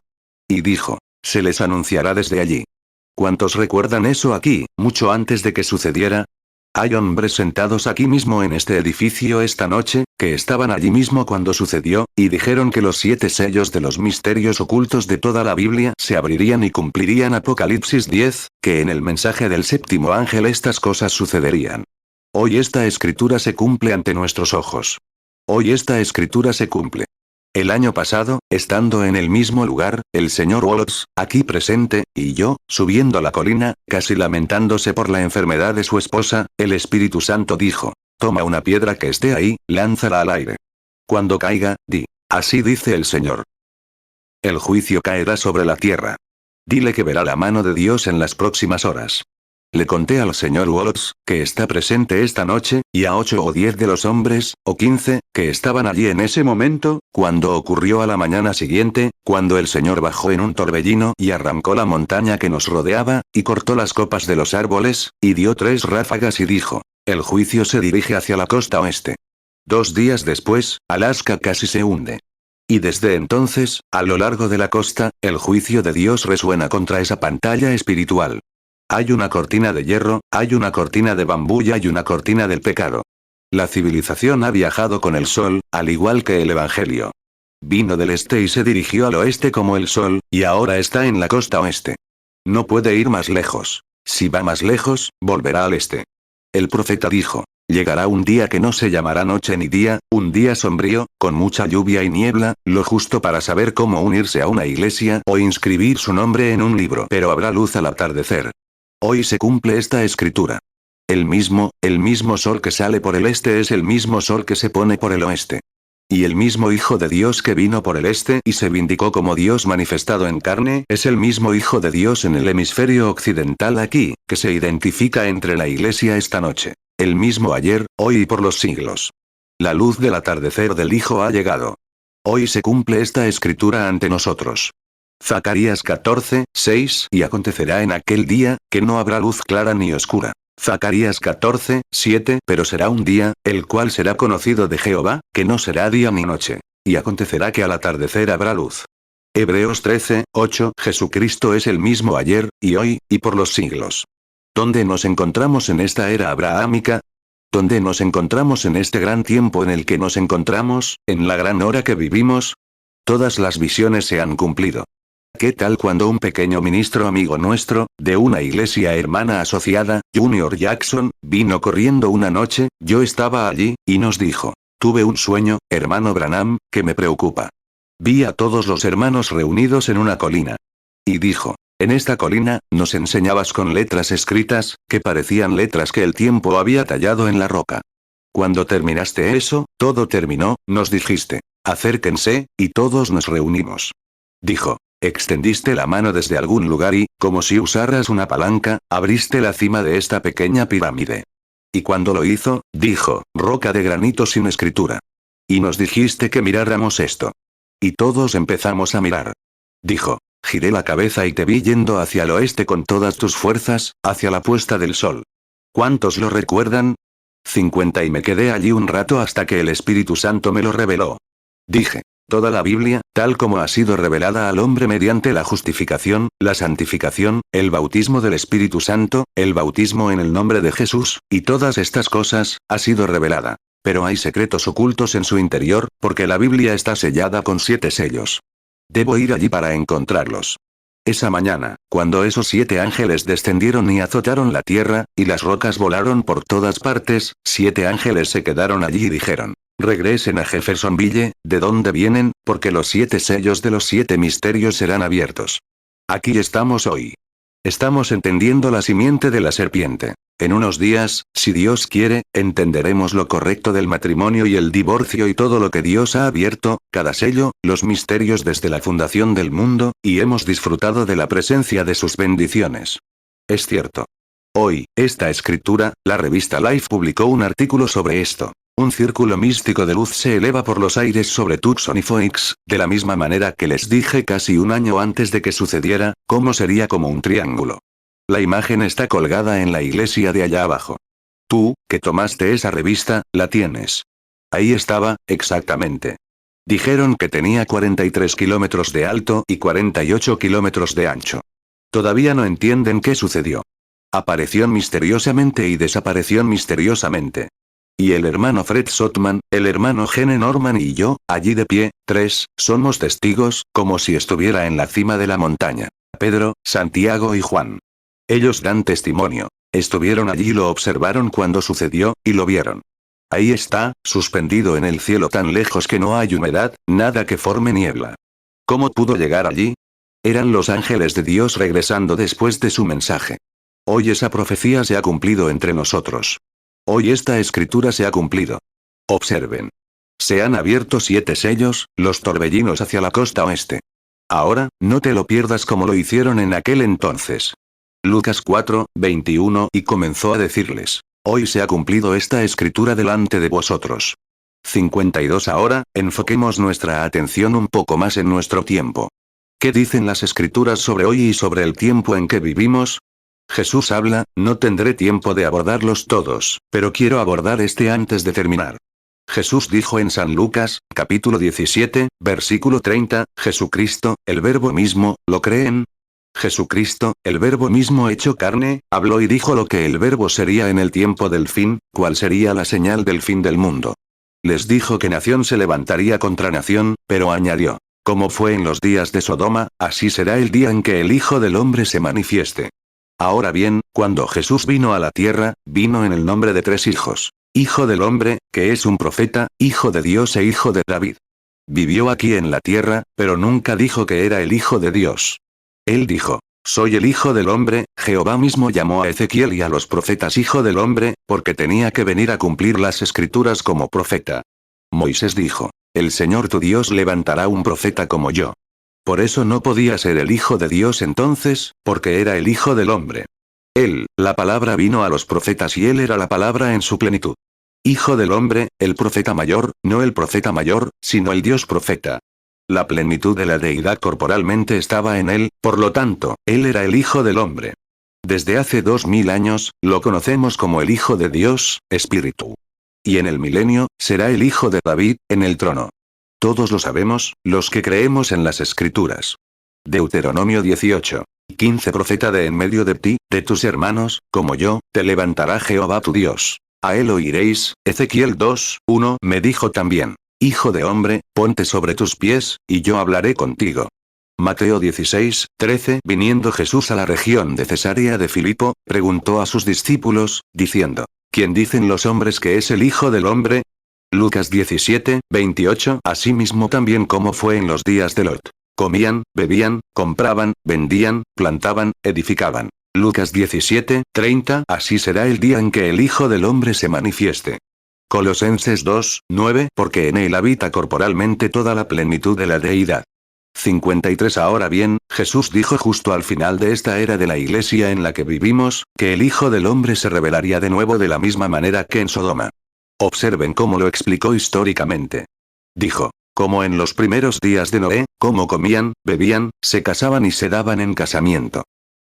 Y dijo, se les anunciará desde allí. ¿Cuántos recuerdan eso aquí, mucho antes de que sucediera? Hay hombres sentados aquí mismo en este edificio esta noche, que estaban allí mismo cuando sucedió, y dijeron que los 7 sellos de los misterios ocultos de toda la Biblia se abrirían y cumplirían Apocalipsis 10, que en el mensaje del séptimo ángel estas cosas sucederían. Hoy esta escritura se cumple ante nuestros ojos. Hoy esta escritura se cumple. El año pasado, estando en el mismo lugar, el señor Watts, aquí presente, y yo, subiendo la colina, casi lamentándose por la enfermedad de su esposa, el Espíritu Santo dijo, toma una piedra que esté ahí, lánzala al aire. Cuando caiga, di, así dice el Señor. El juicio caerá sobre la tierra. Dile que verá la mano de Dios en las próximas horas. Le conté al señor Watts, que está presente esta noche, y a 8 o 10 de los hombres, o 15, que estaban allí en ese momento, cuando ocurrió a la mañana siguiente, cuando el Señor bajó en un torbellino y arrancó la montaña que nos rodeaba, y cortó las copas de los árboles, y dio 3 ráfagas y dijo, el juicio se dirige hacia la costa oeste. 2 días después, Alaska casi se hunde. Y desde entonces, a lo largo de la costa, el juicio de Dios resuena contra esa pantalla espiritual. Hay una cortina de hierro, hay una cortina de bambú y hay una cortina del pecado. La civilización ha viajado con el sol, al igual que el Evangelio. Vino del este y se dirigió al oeste como el sol, y ahora está en la costa oeste. No puede ir más lejos. Si va más lejos, volverá al este. El profeta dijo, llegará un día que no se llamará noche ni día, un día sombrío, con mucha lluvia y niebla, lo justo para saber cómo unirse a una iglesia o inscribir su nombre en un libro. Pero habrá luz al atardecer. Hoy se cumple esta escritura. El mismo sol que sale por el este es el mismo sol que se pone por el oeste. Y el mismo Hijo de Dios que vino por el este y se vindicó como Dios manifestado en carne, es el mismo Hijo de Dios en el hemisferio occidental aquí, que se identifica entre la iglesia esta noche. El mismo ayer, hoy y por los siglos. La luz del atardecer del Hijo ha llegado. Hoy se cumple esta escritura ante nosotros. Zacarías 14, 6 Y acontecerá en aquel día, que no habrá luz clara ni oscura. Zacarías 14, 7 Pero será un día, el cual será conocido de Jehová, que no será día ni noche. Y acontecerá que al atardecer habrá luz. Hebreos 13, 8. Jesucristo es el mismo ayer, y hoy, y por los siglos. ¿Dónde nos encontramos en esta era abrahámica? ¿Dónde nos encontramos en este gran tiempo en el que nos encontramos, en la gran hora que vivimos? Todas las visiones se han cumplido. ¿Qué tal cuando un pequeño ministro amigo nuestro, de una iglesia hermana asociada, Junior Jackson, vino corriendo una noche, yo estaba allí, y nos dijo: tuve un sueño, hermano Branham, que me preocupa. Vi a todos los hermanos reunidos en una colina. Y dijo: en esta colina, nos enseñabas con letras escritas, que parecían letras que el tiempo había tallado en la roca. Cuando terminaste eso, todo terminó, nos dijiste: acérquense, y todos nos reunimos. Dijo: extendiste la mano desde algún lugar y, como si usaras una palanca, abriste la cima de esta pequeña pirámide. Y cuando lo hizo, dijo: roca de granito sin escritura. Y nos dijiste que miráramos esto. Y todos empezamos a mirar. Dijo: giré la cabeza y te vi yendo hacia el oeste con todas tus fuerzas, hacia la puesta del sol. ¿Cuántos lo recuerdan? 50. Y me quedé allí un rato hasta que el Espíritu Santo me lo reveló. Dije: toda la Biblia, tal como ha sido revelada al hombre mediante la justificación, la santificación, el bautismo del Espíritu Santo, el bautismo en el nombre de Jesús, y todas estas cosas, ha sido revelada. Pero hay secretos ocultos en su interior, porque la Biblia está sellada con 7 sellos. Debo ir allí para encontrarlos. Esa mañana, cuando esos 7 ángeles descendieron y azotaron la tierra, y las rocas volaron por todas partes, 7 ángeles se quedaron allí y dijeron: regresen a Jeffersonville, de donde vienen, porque los 7 sellos de los 7 misterios serán abiertos. Aquí estamos hoy. Estamos entendiendo la simiente de la serpiente. En unos días, si Dios quiere, entenderemos lo correcto del matrimonio y el divorcio y todo lo que Dios ha abierto, cada sello, los misterios desde la fundación del mundo, y hemos disfrutado de la presencia de sus bendiciones. Es cierto. Hoy, esta escritura, la revista Life publicó un artículo sobre esto. Un círculo místico de luz se eleva por los aires sobre Tucson y Phoenix, de la misma manera que les dije casi un año antes de que sucediera, cómo sería como un triángulo. La imagen está colgada en la iglesia de allá abajo. Tú, que tomaste esa revista, la tienes. Ahí estaba, exactamente. Dijeron que tenía 43 kilómetros de alto y 48 kilómetros de ancho. Todavía no entienden qué sucedió. Apareció misteriosamente y desapareció misteriosamente. Y el hermano Fred Sotman, el hermano Gene Norman y yo, allí de pie, 3, somos testigos, como si estuviera en la cima de la montaña. Pedro, Santiago y Juan. Ellos dan testimonio. Estuvieron allí y lo observaron cuando sucedió, y lo vieron. Ahí está, suspendido en el cielo tan lejos que no hay humedad, nada que forme niebla. ¿Cómo pudo llegar allí? Eran los ángeles de Dios regresando después de su mensaje. Hoy esa profecía se ha cumplido entre nosotros. Hoy esta escritura se ha cumplido. Observen. Se han abierto 7 sellos, los torbellinos hacia la costa oeste. Ahora, no te lo pierdas como lo hicieron en aquel entonces. Lucas 4, 21 y comenzó a decirles: hoy se ha cumplido esta escritura delante de vosotros. 52. Ahora, enfoquemos nuestra atención un poco más en nuestro tiempo. ¿Qué dicen las escrituras sobre hoy y sobre el tiempo en que vivimos? Jesús habla: no tendré tiempo de abordarlos todos, pero quiero abordar este antes de terminar. Jesús dijo en San Lucas, capítulo 17, versículo 30, Jesucristo, el Verbo mismo, ¿lo creen? Jesucristo, el Verbo mismo hecho carne, habló y dijo lo que el Verbo sería en el tiempo del fin, cuál sería la señal del fin del mundo. Les dijo que nación se levantaría contra nación, pero añadió: como fue en los días de Sodoma, así será el día en que el Hijo del Hombre se manifieste. Ahora bien, cuando Jesús vino a la tierra, vino en el nombre de 3 hijos. Hijo del hombre, que es un profeta, hijo de Dios e hijo de David. Vivió aquí en la tierra, pero nunca dijo que era el Hijo de Dios. Él dijo: soy el Hijo del Hombre. Jehová mismo llamó a Ezequiel y a los profetas Hijo del Hombre, porque tenía que venir a cumplir las escrituras como profeta. Moisés dijo: el Señor tu Dios levantará un profeta como yo. Por eso no podía ser el Hijo de Dios entonces, porque era el Hijo del Hombre. Él, la palabra vino a los profetas y él era la palabra en su plenitud. Hijo del Hombre, el profeta mayor, no el profeta mayor, sino el Dios profeta. La plenitud de la deidad corporalmente estaba en él, por lo tanto, él era el Hijo del Hombre. Desde hace 2000 años, lo conocemos como el Hijo de Dios, Espíritu. Y en el milenio, será el Hijo de David, en el trono. Todos lo sabemos, los que creemos en las escrituras. Deuteronomio 18. 15 Profeta de en medio de ti, de tus hermanos, como yo, te levantará Jehová tu Dios. A él oiréis. Ezequiel 2, 1 Me dijo también: Hijo de hombre, ponte sobre tus pies, y yo hablaré contigo. Mateo 16, 13 Viniendo Jesús a la región de Cesarea de Filipo, preguntó a sus discípulos, diciendo: ¿Quién dicen los hombres que es el Hijo del Hombre? Lucas 17, 28 Asimismo también como fue en los días de Lot. Comían, bebían, compraban, vendían, plantaban, edificaban. Lucas 17, 30 Así será el día en que el Hijo del Hombre se manifieste. Colosenses 2, 9 Porque en él habita corporalmente toda la plenitud de la deidad. 53 Ahora bien, Jesús dijo justo al final de esta era de la iglesia en la que vivimos, que el Hijo del Hombre se revelaría de nuevo de la misma manera que en Sodoma. Observen cómo lo explicó históricamente. Dijo: como en los primeros días de Noé, cómo comían, bebían, se casaban y se daban en casamiento.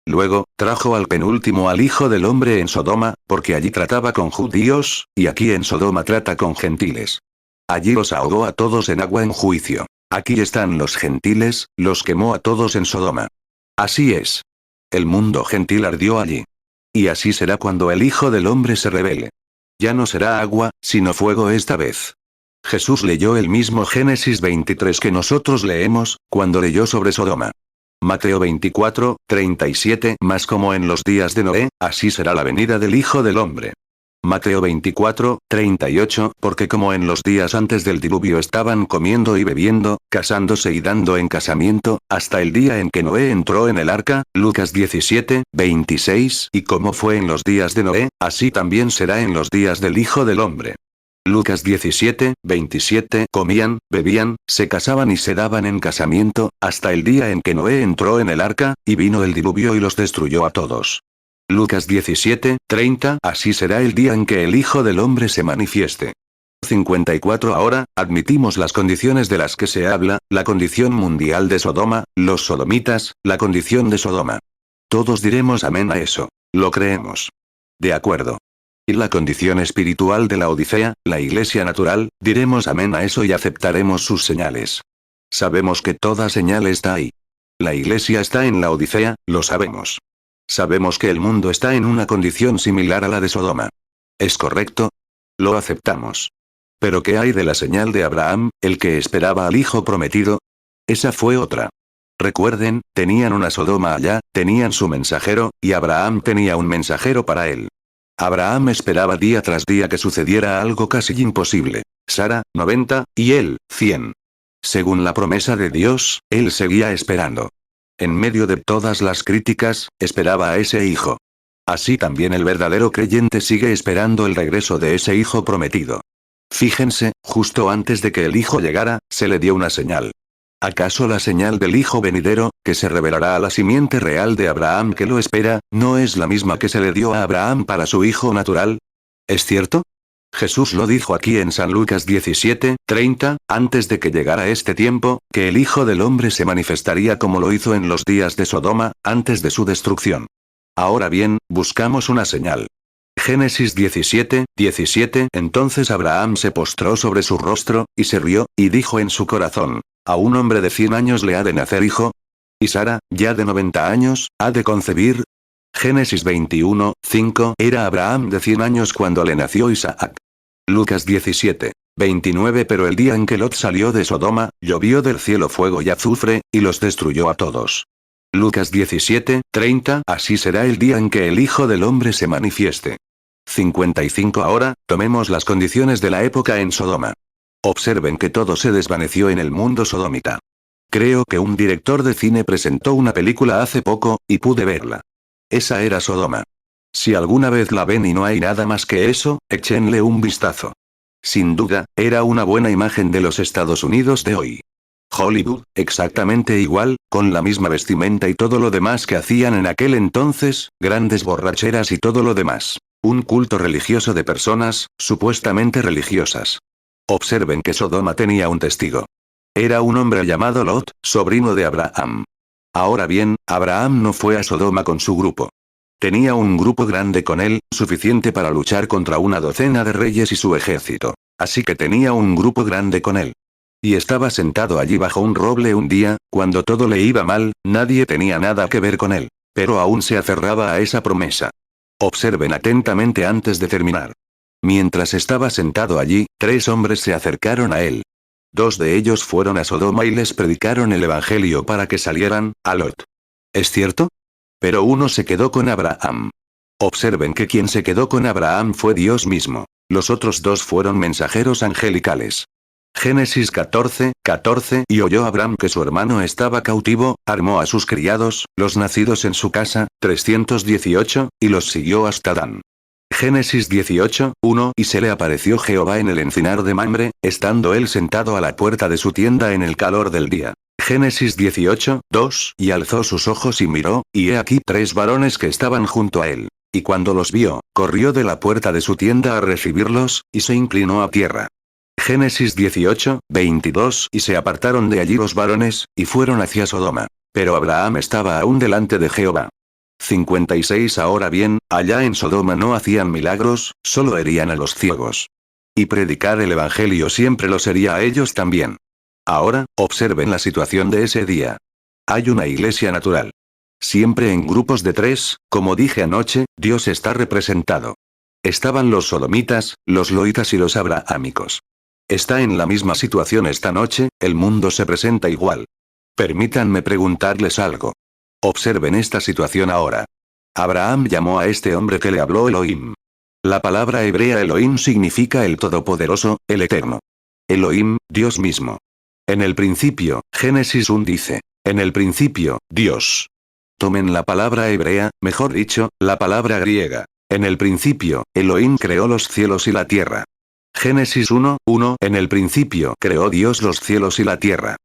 Luego, trajo al penúltimo al Hijo del Hombre en Sodoma, porque allí trataba con judíos, y aquí en Sodoma trata con gentiles. Allí los ahogó a todos en agua en juicio. Aquí están los gentiles, los quemó a todos en Sodoma. Así es. El mundo gentil ardió allí. Y así será cuando el Hijo del Hombre se revele. Ya no será agua, sino fuego esta vez. Jesús leyó el mismo Génesis 23 que nosotros leemos, cuando leyó sobre Sodoma. Mateo 24, 37 Mas como en los días de Noé, así será la venida del Hijo del Hombre. Mateo 24, 38 Porque como en los días antes del diluvio estaban comiendo y bebiendo, casándose y dando en casamiento, hasta el día en que Noé entró en el arca, Lucas 17, 26 Y como fue en los días de Noé, así también será en los días del Hijo del Hombre. Lucas 17, 27 Comían, bebían, se casaban y se daban en casamiento, hasta el día en que Noé entró en el arca, y vino el diluvio y los destruyó a todos. Lucas 17, 30 Así será el día en que el Hijo del Hombre se manifieste. 54 Ahora, admitimos las condiciones de las que se habla, la condición mundial de Sodoma, los sodomitas, la condición de Sodoma. Todos diremos amén a eso. Lo creemos. De acuerdo. Y la condición espiritual de la Odisea, la iglesia natural, diremos amén a eso y aceptaremos sus señales. Sabemos que toda señal está ahí. La iglesia está en la Odisea, lo sabemos. Sabemos que el mundo está en una condición similar a la de Sodoma. ¿Es correcto? Lo aceptamos. Pero ¿qué hay de la señal de Abraham, el que esperaba al hijo prometido? Esa fue otra. Recuerden, tenían una Sodoma allá, tenían su mensajero, y Abraham tenía un mensajero para él. Abraham esperaba día tras día que sucediera algo casi imposible. Sara, 90, y él, 100. Según la promesa de Dios, él seguía esperando. En medio de todas las críticas, esperaba a ese hijo. Así también el verdadero creyente sigue esperando el regreso de ese hijo prometido. Fíjense, justo antes de que el hijo llegara, se le dio una señal. ¿Acaso la señal del hijo venidero, que se revelará a la simiente real de Abraham que lo espera, no es la misma que se le dio a Abraham para su hijo natural? ¿Es cierto? Jesús lo dijo aquí en San Lucas 17, 30, antes de que llegara este tiempo, que el Hijo del Hombre se manifestaría como lo hizo en los días de Sodoma, antes de su destrucción. Ahora bien, buscamos una señal. Génesis 17, 17 Entonces Abraham se postró sobre su rostro, y se rió, y dijo en su corazón: ¿a un hombre de 100 años le ha de nacer hijo? ¿Y Sara, ya de 90 años, ha de concebir? Génesis 21, 5 Era Abraham de 100 años cuando le nació Isaac. Lucas 17, 29 Pero el día en que Lot salió de Sodoma, llovió del cielo fuego y azufre, y los destruyó a todos. Lucas 17, 30 Así será el día en que el Hijo del Hombre se manifieste. 55 Ahora, tomemos las condiciones de la época en Sodoma. Observen que todo se desvaneció en el mundo sodomita. Creo que un director de cine presentó una película hace poco, y pude verla. Esa era Sodoma. Si alguna vez la ven y no hay nada más que eso, échenle un vistazo. Sin duda, era una buena imagen de los Estados Unidos de hoy. Hollywood, exactamente igual, con la misma vestimenta y todo lo demás que hacían en aquel entonces, grandes borracheras y todo lo demás. Un culto religioso de personas, supuestamente religiosas. Observen que Sodoma tenía un testigo. Era un hombre llamado Lot, sobrino de Abraham. Ahora bien, Abraham no fue a Sodoma con su grupo. Tenía un grupo grande con él, suficiente para luchar contra una docena de reyes y su ejército. Así que tenía un grupo grande con él. Y estaba sentado allí bajo un roble un día, cuando todo le iba mal, nadie tenía nada que ver con él. Pero aún se aferraba a esa promesa. Observen atentamente antes de terminar. Mientras estaba sentado allí, 3 hombres se acercaron a él. 2 de ellos fueron a Sodoma y les predicaron el evangelio para que salieran, a Lot. ¿Es cierto? Pero uno se quedó con Abraham. Observen que quien se quedó con Abraham fue Dios mismo. Los otros 2 fueron mensajeros angelicales. Génesis 14:14 Y oyó Abraham que su hermano estaba cautivo, armó a sus criados, los nacidos en su casa, 318, y los siguió hasta Dan. Génesis 18:1 Y se le apareció Jehová en el encinar de Mamre, estando él sentado a la puerta de su tienda en el calor del día. Génesis 18:2 Y alzó sus ojos y miró, y he aquí 3 varones que estaban junto a él. Y cuando los vio, corrió de la puerta de su tienda a recibirlos, y se inclinó a tierra. Génesis 18:22 Y se apartaron de allí los varones, y fueron hacia Sodoma. Pero Abraham estaba aún delante de Jehová. 56 Ahora bien, allá en Sodoma no hacían milagros, solo herían a los ciegos. Y predicar el evangelio siempre lo sería a ellos también. Ahora, observen la situación de ese día. Hay una iglesia natural. Siempre en grupos de 3, como dije anoche, Dios está representado. Estaban los sodomitas, los loitas y los abrahámicos. Está en la misma situación esta noche, el mundo se presenta igual. Permítanme preguntarles algo. Observen esta situación ahora. Abraham llamó a este hombre que le habló Elohim. La palabra hebrea Elohim significa el Todopoderoso, el Eterno. Elohim, Dios mismo. En el principio, Génesis 1 dice, en el principio, Dios. Tomen la palabra hebrea, mejor dicho, la palabra griega. En el principio, Elohim creó los cielos y la tierra. Génesis 1:1 En el principio creó Dios los cielos y la tierra.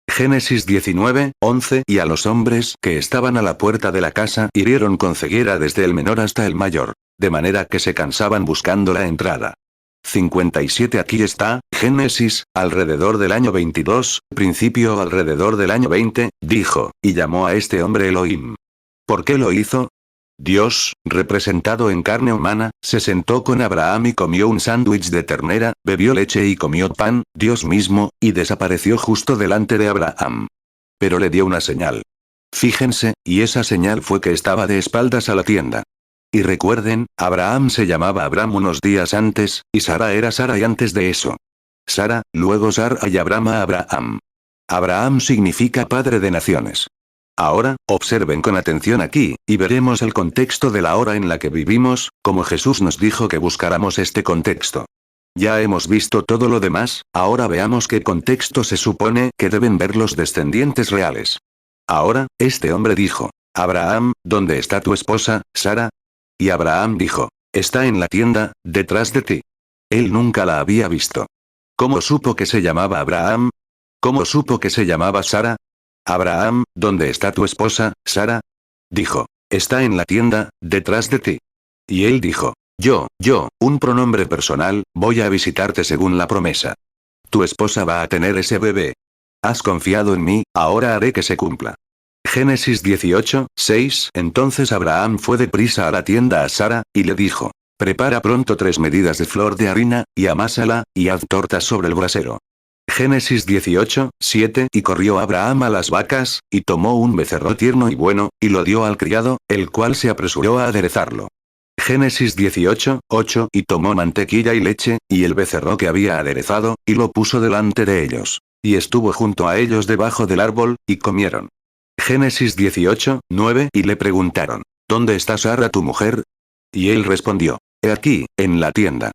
Génesis 19:11 Y a los hombres que estaban a la puerta de la casa hirieron con ceguera desde el menor hasta el mayor, de manera que se cansaban buscando la entrada. 57 Aquí está, Génesis, alrededor del año 22, principio alrededor del año 20, dijo, y llamó a este hombre Elohim. ¿Por qué lo hizo? Dios, representado en carne humana, se sentó con Abraham y comió un sándwich de ternera, bebió leche y comió pan, Dios mismo, y desapareció justo delante de Abraham. Pero le dio una señal. Fíjense, y esa señal fue que estaba de espaldas a la tienda. Y recuerden, Abraham se llamaba Abram unos días antes, y Sara era Sarai antes de eso. Sara, luego Sara y Abram a Abraham. Abraham significa padre de naciones. Ahora, observen con atención aquí, y veremos el contexto de la hora en la que vivimos, como Jesús nos dijo que buscáramos este contexto. Ya hemos visto todo lo demás, ahora veamos qué contexto se supone que deben ver los descendientes reales. Ahora, este hombre dijo, Abraham, ¿dónde está tu esposa, Sara? Y Abraham dijo, está en la tienda, detrás de ti. Él nunca la había visto. ¿Cómo supo que se llamaba Abraham? ¿Cómo supo que se llamaba Sara? Abraham, ¿dónde está tu esposa, Sara? Dijo, está en la tienda, detrás de ti. Y él dijo, yo, un pronombre personal, voy a visitarte según la promesa. Tu esposa va a tener ese bebé. Has confiado en mí, ahora haré que se cumpla. Génesis 18:6 Entonces Abraham fue deprisa a la tienda a Sara, y le dijo, prepara pronto 3 medidas de flor de harina, y amásala, y haz tortas sobre el brasero. Génesis 18:7 Y corrió Abraham a las vacas, y tomó un becerro tierno y bueno, y lo dio al criado, el cual se apresuró a aderezarlo. Génesis 18:8 Y tomó mantequilla y leche, y el becerro que había aderezado, y lo puso delante de ellos. Y estuvo junto a ellos debajo del árbol, y comieron. Génesis 18:9 Y le preguntaron, ¿dónde está Sara tu mujer? Y él respondió, he aquí, en la tienda.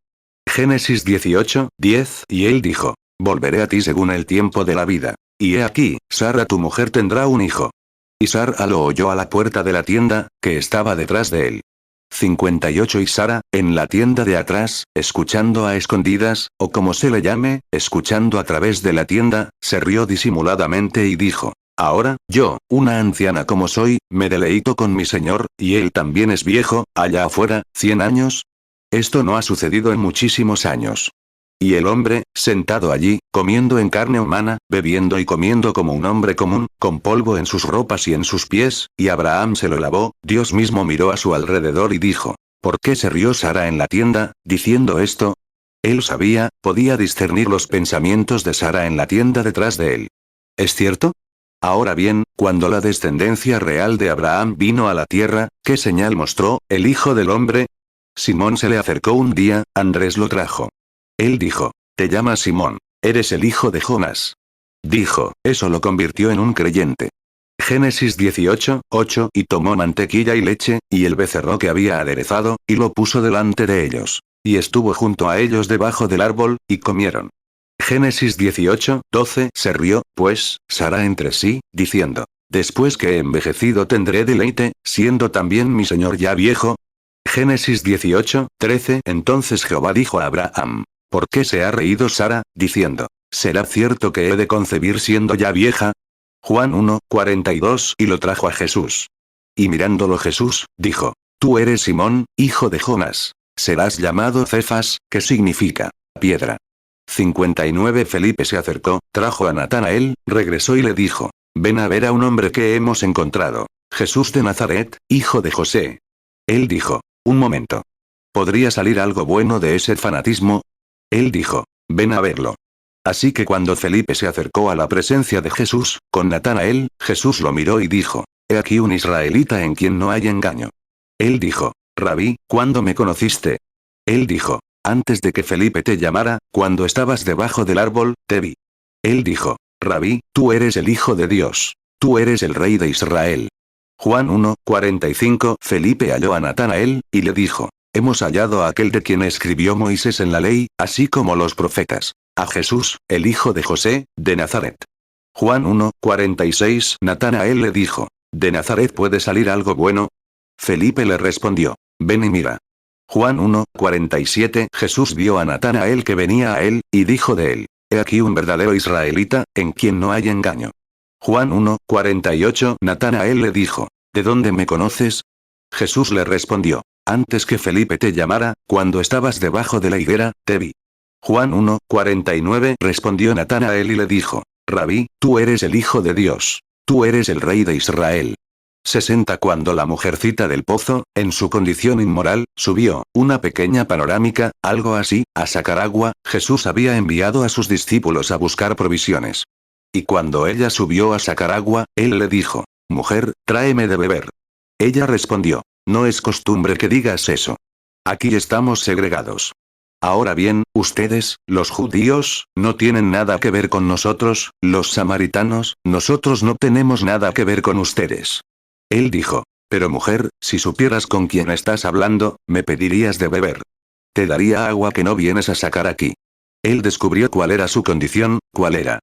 Génesis 18:10 Y él dijo, volveré a ti según el tiempo de la vida. Y he aquí, Sara tu mujer tendrá un hijo. Y Sara lo oyó a la puerta de la tienda, que estaba detrás de él. 58 Y Sara, en la tienda de atrás, escuchando a escondidas, o como se le llame, escuchando a través de la tienda, se rió disimuladamente y dijo, ahora, yo, una anciana como soy, me deleito con mi señor, y él también es viejo, allá afuera, 100 años. Esto no ha sucedido en muchísimos años. Y el hombre, sentado allí, comiendo en carne humana, bebiendo y comiendo como un hombre común, con polvo en sus ropas y en sus pies, y Abraham se lo lavó, Dios mismo miró a su alrededor y dijo, ¿por qué se rió Sara en la tienda, diciendo esto? Él sabía, podía discernir los pensamientos de Sara en la tienda detrás de él. ¿Es cierto? Ahora bien, cuando la descendencia real de Abraham vino a la tierra, ¿qué señal mostró el Hijo del Hombre? Simón se le acercó un día, Andrés lo trajo. Él dijo, te llamas Simón, eres el hijo de Jonás. Dijo, eso lo convirtió en un creyente. Génesis 18, 8 y tomó mantequilla y leche, y el becerro que había aderezado, y lo puso delante de ellos. Y estuvo junto a ellos debajo del árbol, y comieron. Génesis 18, 12 se rió, pues, Sara entre sí, diciendo, después que he envejecido tendré deleite, siendo también mi señor ya viejo. Génesis 18, 13 entonces Jehová dijo a Abraham, ¿por qué se ha reído Sara, diciendo, ¿será cierto que he de concebir siendo ya vieja? Juan 1, 42 y lo trajo a Jesús. Y mirándolo Jesús, dijo, tú eres Simón, hijo de Jonás. Serás llamado Cefas, que significa piedra. 59 Felipe se acercó, trajo a Natanael, regresó y le dijo, ven a ver a un hombre que hemos encontrado, Jesús de Nazaret, hijo de José. Él dijo, un momento. ¿Podría salir algo bueno de ese fanatismo? Él dijo, ven a verlo. Así que cuando Felipe se acercó a la presencia de Jesús, con Natanael, Jesús lo miró y dijo, he aquí un israelita en quien no hay engaño. Él dijo, Rabí, ¿cuándo me conociste? Él dijo, antes de que Felipe te llamara, cuando estabas debajo del árbol, te vi. Él dijo, Rabí, tú eres el Hijo de Dios. Tú eres el Rey de Israel. Juan 1, 45 Felipe halló a Natanael, y le dijo, hemos hallado a aquel de quien escribió Moisés en la ley, así como los profetas. A Jesús, el hijo de José, de Nazaret. Juan 1, 46 Natanael le dijo, ¿de Nazaret puede salir algo bueno? Felipe le respondió, ven y mira. Juan 1, 47 Jesús vio a Natanael que venía a él, y dijo de él, he aquí un verdadero israelita, en quien no hay engaño. Juan 1, 48 Natanael le dijo, ¿de dónde me conoces? Jesús le respondió, antes que Felipe te llamara, cuando estabas debajo de la higuera, te vi. Juan 1, 49 respondió Natanael y le dijo, Rabí, tú eres el Hijo de Dios. Tú eres el Rey de Israel. 60 Cuando la mujercita del pozo, en su condición inmoral, subió, una pequeña panorámica, algo así, a sacar agua, Jesús había enviado a sus discípulos a buscar provisiones. Y cuando ella subió a sacar agua, él le dijo, mujer, tráeme de beber. Ella respondió, no es costumbre que digas eso. Aquí estamos segregados. Ahora bien, ustedes, los judíos, no tienen nada que ver con nosotros, los samaritanos, nosotros no tenemos nada que ver con ustedes. Él dijo, pero mujer, si supieras con quién estás hablando, me pedirías de beber. Te daría agua que no vienes a sacar aquí. Él descubrió cuál era su condición, cuál era.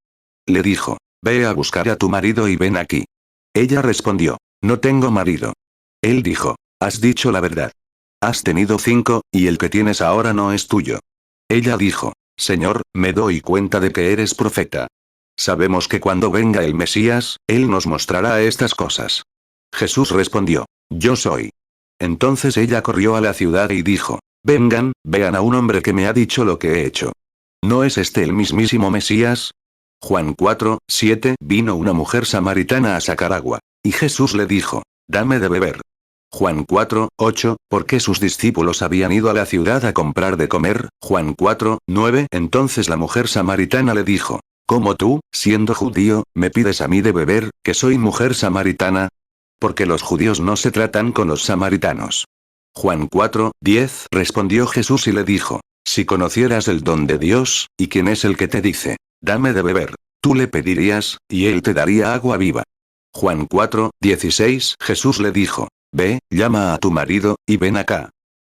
Le dijo, ve a buscar a tu marido y ven aquí. Ella respondió, no tengo marido. Él dijo, has dicho la verdad. Has tenido 5, y el que tienes ahora no es tuyo. Ella dijo, Señor, me doy cuenta de que eres profeta. Sabemos que cuando venga el Mesías, Él nos mostrará estas cosas. Jesús respondió, yo soy. Entonces ella corrió a la ciudad y dijo, vengan, vean a un hombre que me ha dicho lo que he hecho. ¿No es este el mismísimo Mesías? Juan 4, 7 Vino una mujer samaritana a sacar agua. Y Jesús le dijo, dame de beber. Juan 4, 8, porque sus discípulos habían ido a la ciudad a comprar de comer. Juan 4, 9 Entonces la mujer samaritana le dijo, ¿cómo tú, siendo judío, me pides a mí de beber, que soy mujer samaritana? Porque los judíos no se tratan con los samaritanos. Juan 4, 10 Respondió Jesús y le dijo, si conocieras el don de Dios, y quién es el que te dice, dame de beber, tú le pedirías, y él te daría agua viva. Juan 4, 16 Jesús le dijo, ve, llama a tu marido, y ven acá.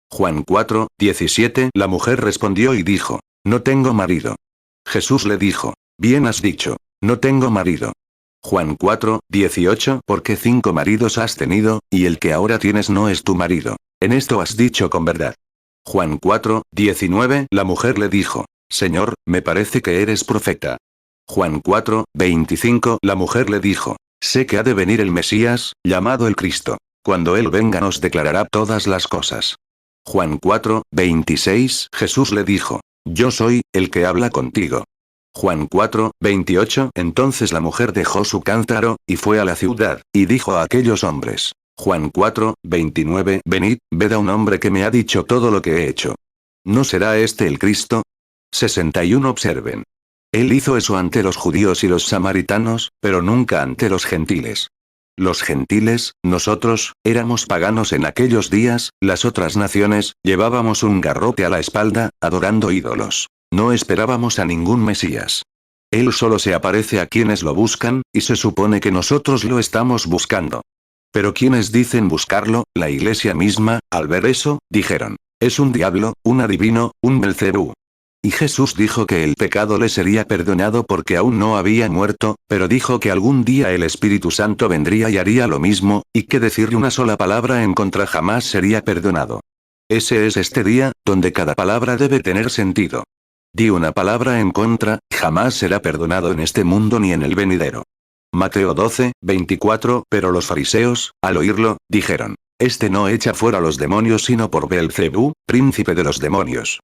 Juan 4, 17 La mujer respondió y dijo, no tengo marido. Jesús le dijo, bien has dicho, no tengo marido. Juan 4, 18 Porque 5 maridos has tenido, y el que ahora tienes no es tu marido. En esto has dicho con verdad. Juan 4, 19 La mujer le dijo, Señor, me parece que eres profeta. Juan 4, 25 La mujer le dijo, sé que ha de venir el Mesías, llamado el Cristo. Cuando Él venga nos declarará todas las cosas. Juan 4, 26 Jesús le dijo, yo soy, el que habla contigo. Juan 4, 28 Entonces la mujer dejó su cántaro, y fue a la ciudad, y dijo a aquellos hombres. Juan 4, 29 Venid, ved a un hombre que me ha dicho todo lo que he hecho. ¿No será este el Cristo? 61 Observen. Él hizo eso ante los judíos y los samaritanos, pero nunca ante los gentiles. Los gentiles, nosotros, éramos paganos en aquellos días, las otras naciones, llevábamos un garrote a la espalda, adorando ídolos. No esperábamos a ningún Mesías. Él solo se aparece a quienes lo buscan, y se supone que nosotros lo estamos buscando. Pero quienes dicen buscarlo, la iglesia misma, al ver eso, dijeron, es un diablo, un adivino, un Belcebú. Y Jesús dijo que el pecado le sería perdonado porque aún no había muerto, pero dijo que algún día el Espíritu Santo vendría y haría lo mismo, y que decirle una sola palabra en contra jamás sería perdonado. Ese es este día, donde cada palabra debe tener sentido. Di una palabra en contra, jamás será perdonado en este mundo ni en el venidero. Mateo 12, 24. Pero los fariseos, al oírlo, dijeron, este no echa fuera los demonios sino por Beelzebú, príncipe de los demonios.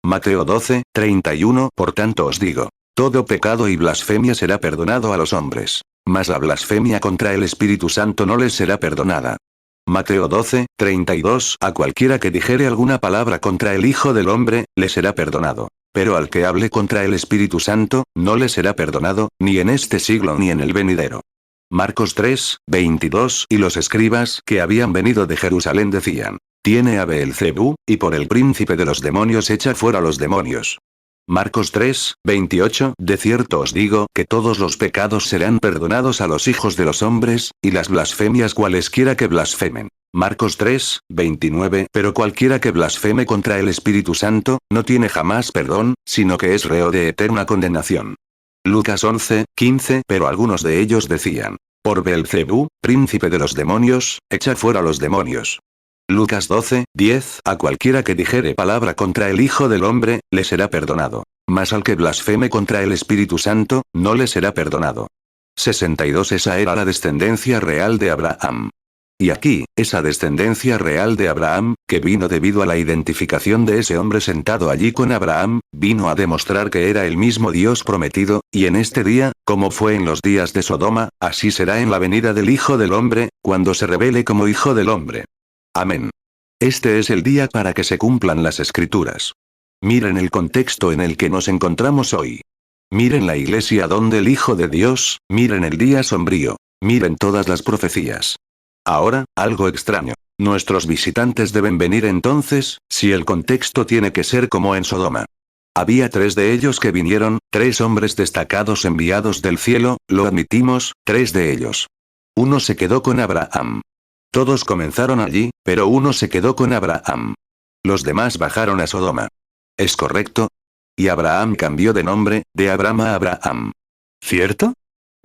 Mateo 12, 31. Por tanto os digo, todo pecado y blasfemia será perdonado a los hombres, mas la blasfemia contra el Espíritu Santo no les será perdonada. Mateo 12, 32. A cualquiera que dijere alguna palabra contra el Hijo del Hombre, le será perdonado. Pero al que hable contra el Espíritu Santo, no le será perdonado, ni en este siglo ni en el venidero. Marcos 3, 22. Y los escribas que habían venido de Jerusalén decían, tiene a Beelzebú, y por el príncipe de los demonios echa fuera los demonios. Marcos 3, 28. De cierto os digo que todos los pecados serán perdonados a los hijos de los hombres, y las blasfemias cualesquiera que blasfemen. Marcos 3, 29. Pero cualquiera que blasfeme contra el Espíritu Santo, no tiene jamás perdón, sino que es reo de eterna condenación. Lucas 11, 15. Pero algunos de ellos decían, por Beelzebú, príncipe de los demonios, echa fuera los demonios. Lucas 12, 10. A cualquiera que dijere palabra contra el Hijo del Hombre, le será perdonado. Mas al que blasfeme contra el Espíritu Santo, no le será perdonado. 62. Esa era la descendencia real de Abraham. Y aquí, esa descendencia real de Abraham, que vino debido a la identificación de ese hombre sentado allí con Abraham, vino a demostrar que era el mismo Dios prometido, y en este día, como fue en los días de Sodoma, así será en la venida del Hijo del Hombre, cuando se revele como Hijo del Hombre. Amén. Este es el día para que se cumplan las Escrituras. Miren el contexto en el que nos encontramos hoy. Miren la iglesia donde el Hijo de Dios, miren el día sombrío, miren todas las profecías. Ahora, algo extraño. Nuestros visitantes deben venir entonces, si el contexto tiene que ser como en Sodoma. Había 3 de ellos que vinieron, 3 hombres destacados enviados del cielo, lo admitimos, 3 de ellos. Uno se quedó con Abraham. Todos comenzaron allí, pero uno se quedó con Abraham. Los demás bajaron a Sodoma. ¿Es correcto? Y Abraham cambió de nombre, de Abram a Abraham. ¿Cierto?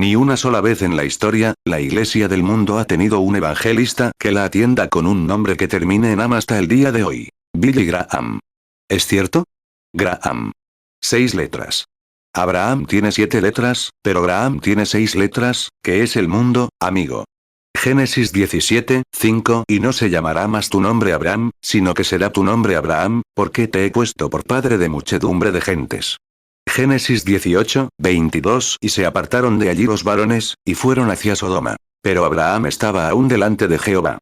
Ni una sola vez en la historia, la iglesia del mundo ha tenido un evangelista que la atienda con un nombre que termine en am hasta el día de hoy. Billy Graham. ¿Es cierto? Graham. 6 letras. Abraham tiene 7 letras, pero Graham tiene 6 letras, que es el mundo, amigo. Génesis 17, 5. Y no se llamará más tu nombre Abraham, sino que será tu nombre Abraham, porque te he puesto por padre de muchedumbre de gentes. Génesis 18, 22. Y se apartaron de allí los varones, y fueron hacia Sodoma. Pero Abraham estaba aún delante de Jehová.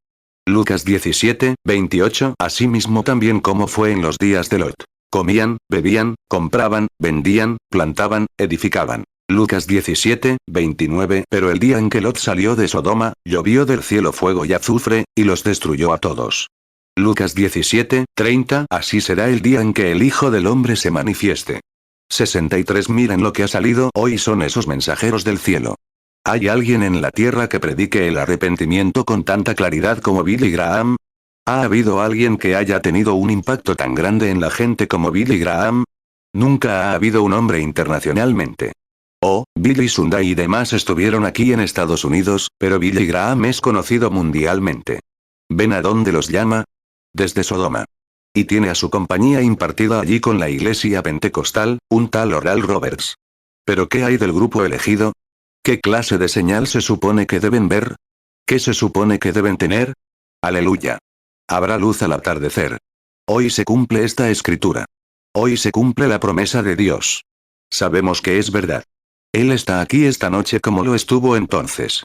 Lucas 17, 28. Asimismo también como fue en los días de Lot. Comían, bebían, compraban, vendían, plantaban, edificaban. Lucas 17, 29. Pero el día en que Lot salió de Sodoma, llovió del cielo fuego y azufre, y los destruyó a todos. Lucas 17, 30. Así será el día en que el Hijo del Hombre se manifieste. 63. Miren lo que ha salido hoy son esos mensajeros del cielo. ¿Hay alguien en la tierra que predique el arrepentimiento con tanta claridad como Billy Graham? ¿Ha habido alguien que haya tenido un impacto tan grande en la gente como Billy Graham? Nunca ha habido un hombre internacionalmente. Oh, Billy Sunday y demás estuvieron aquí en Estados Unidos, pero Billy Graham es conocido mundialmente. ¿Ven a dónde los llama? Desde Sodoma. Y tiene a su compañía impartida allí con la iglesia pentecostal, un tal Oral Roberts. ¿Pero qué hay del grupo elegido? ¿Qué clase de señal se supone que deben ver? ¿Qué se supone que deben tener? Aleluya. Habrá luz al atardecer. Hoy se cumple esta escritura. Hoy se cumple la promesa de Dios. Sabemos que es verdad. Él está aquí esta noche como lo estuvo entonces.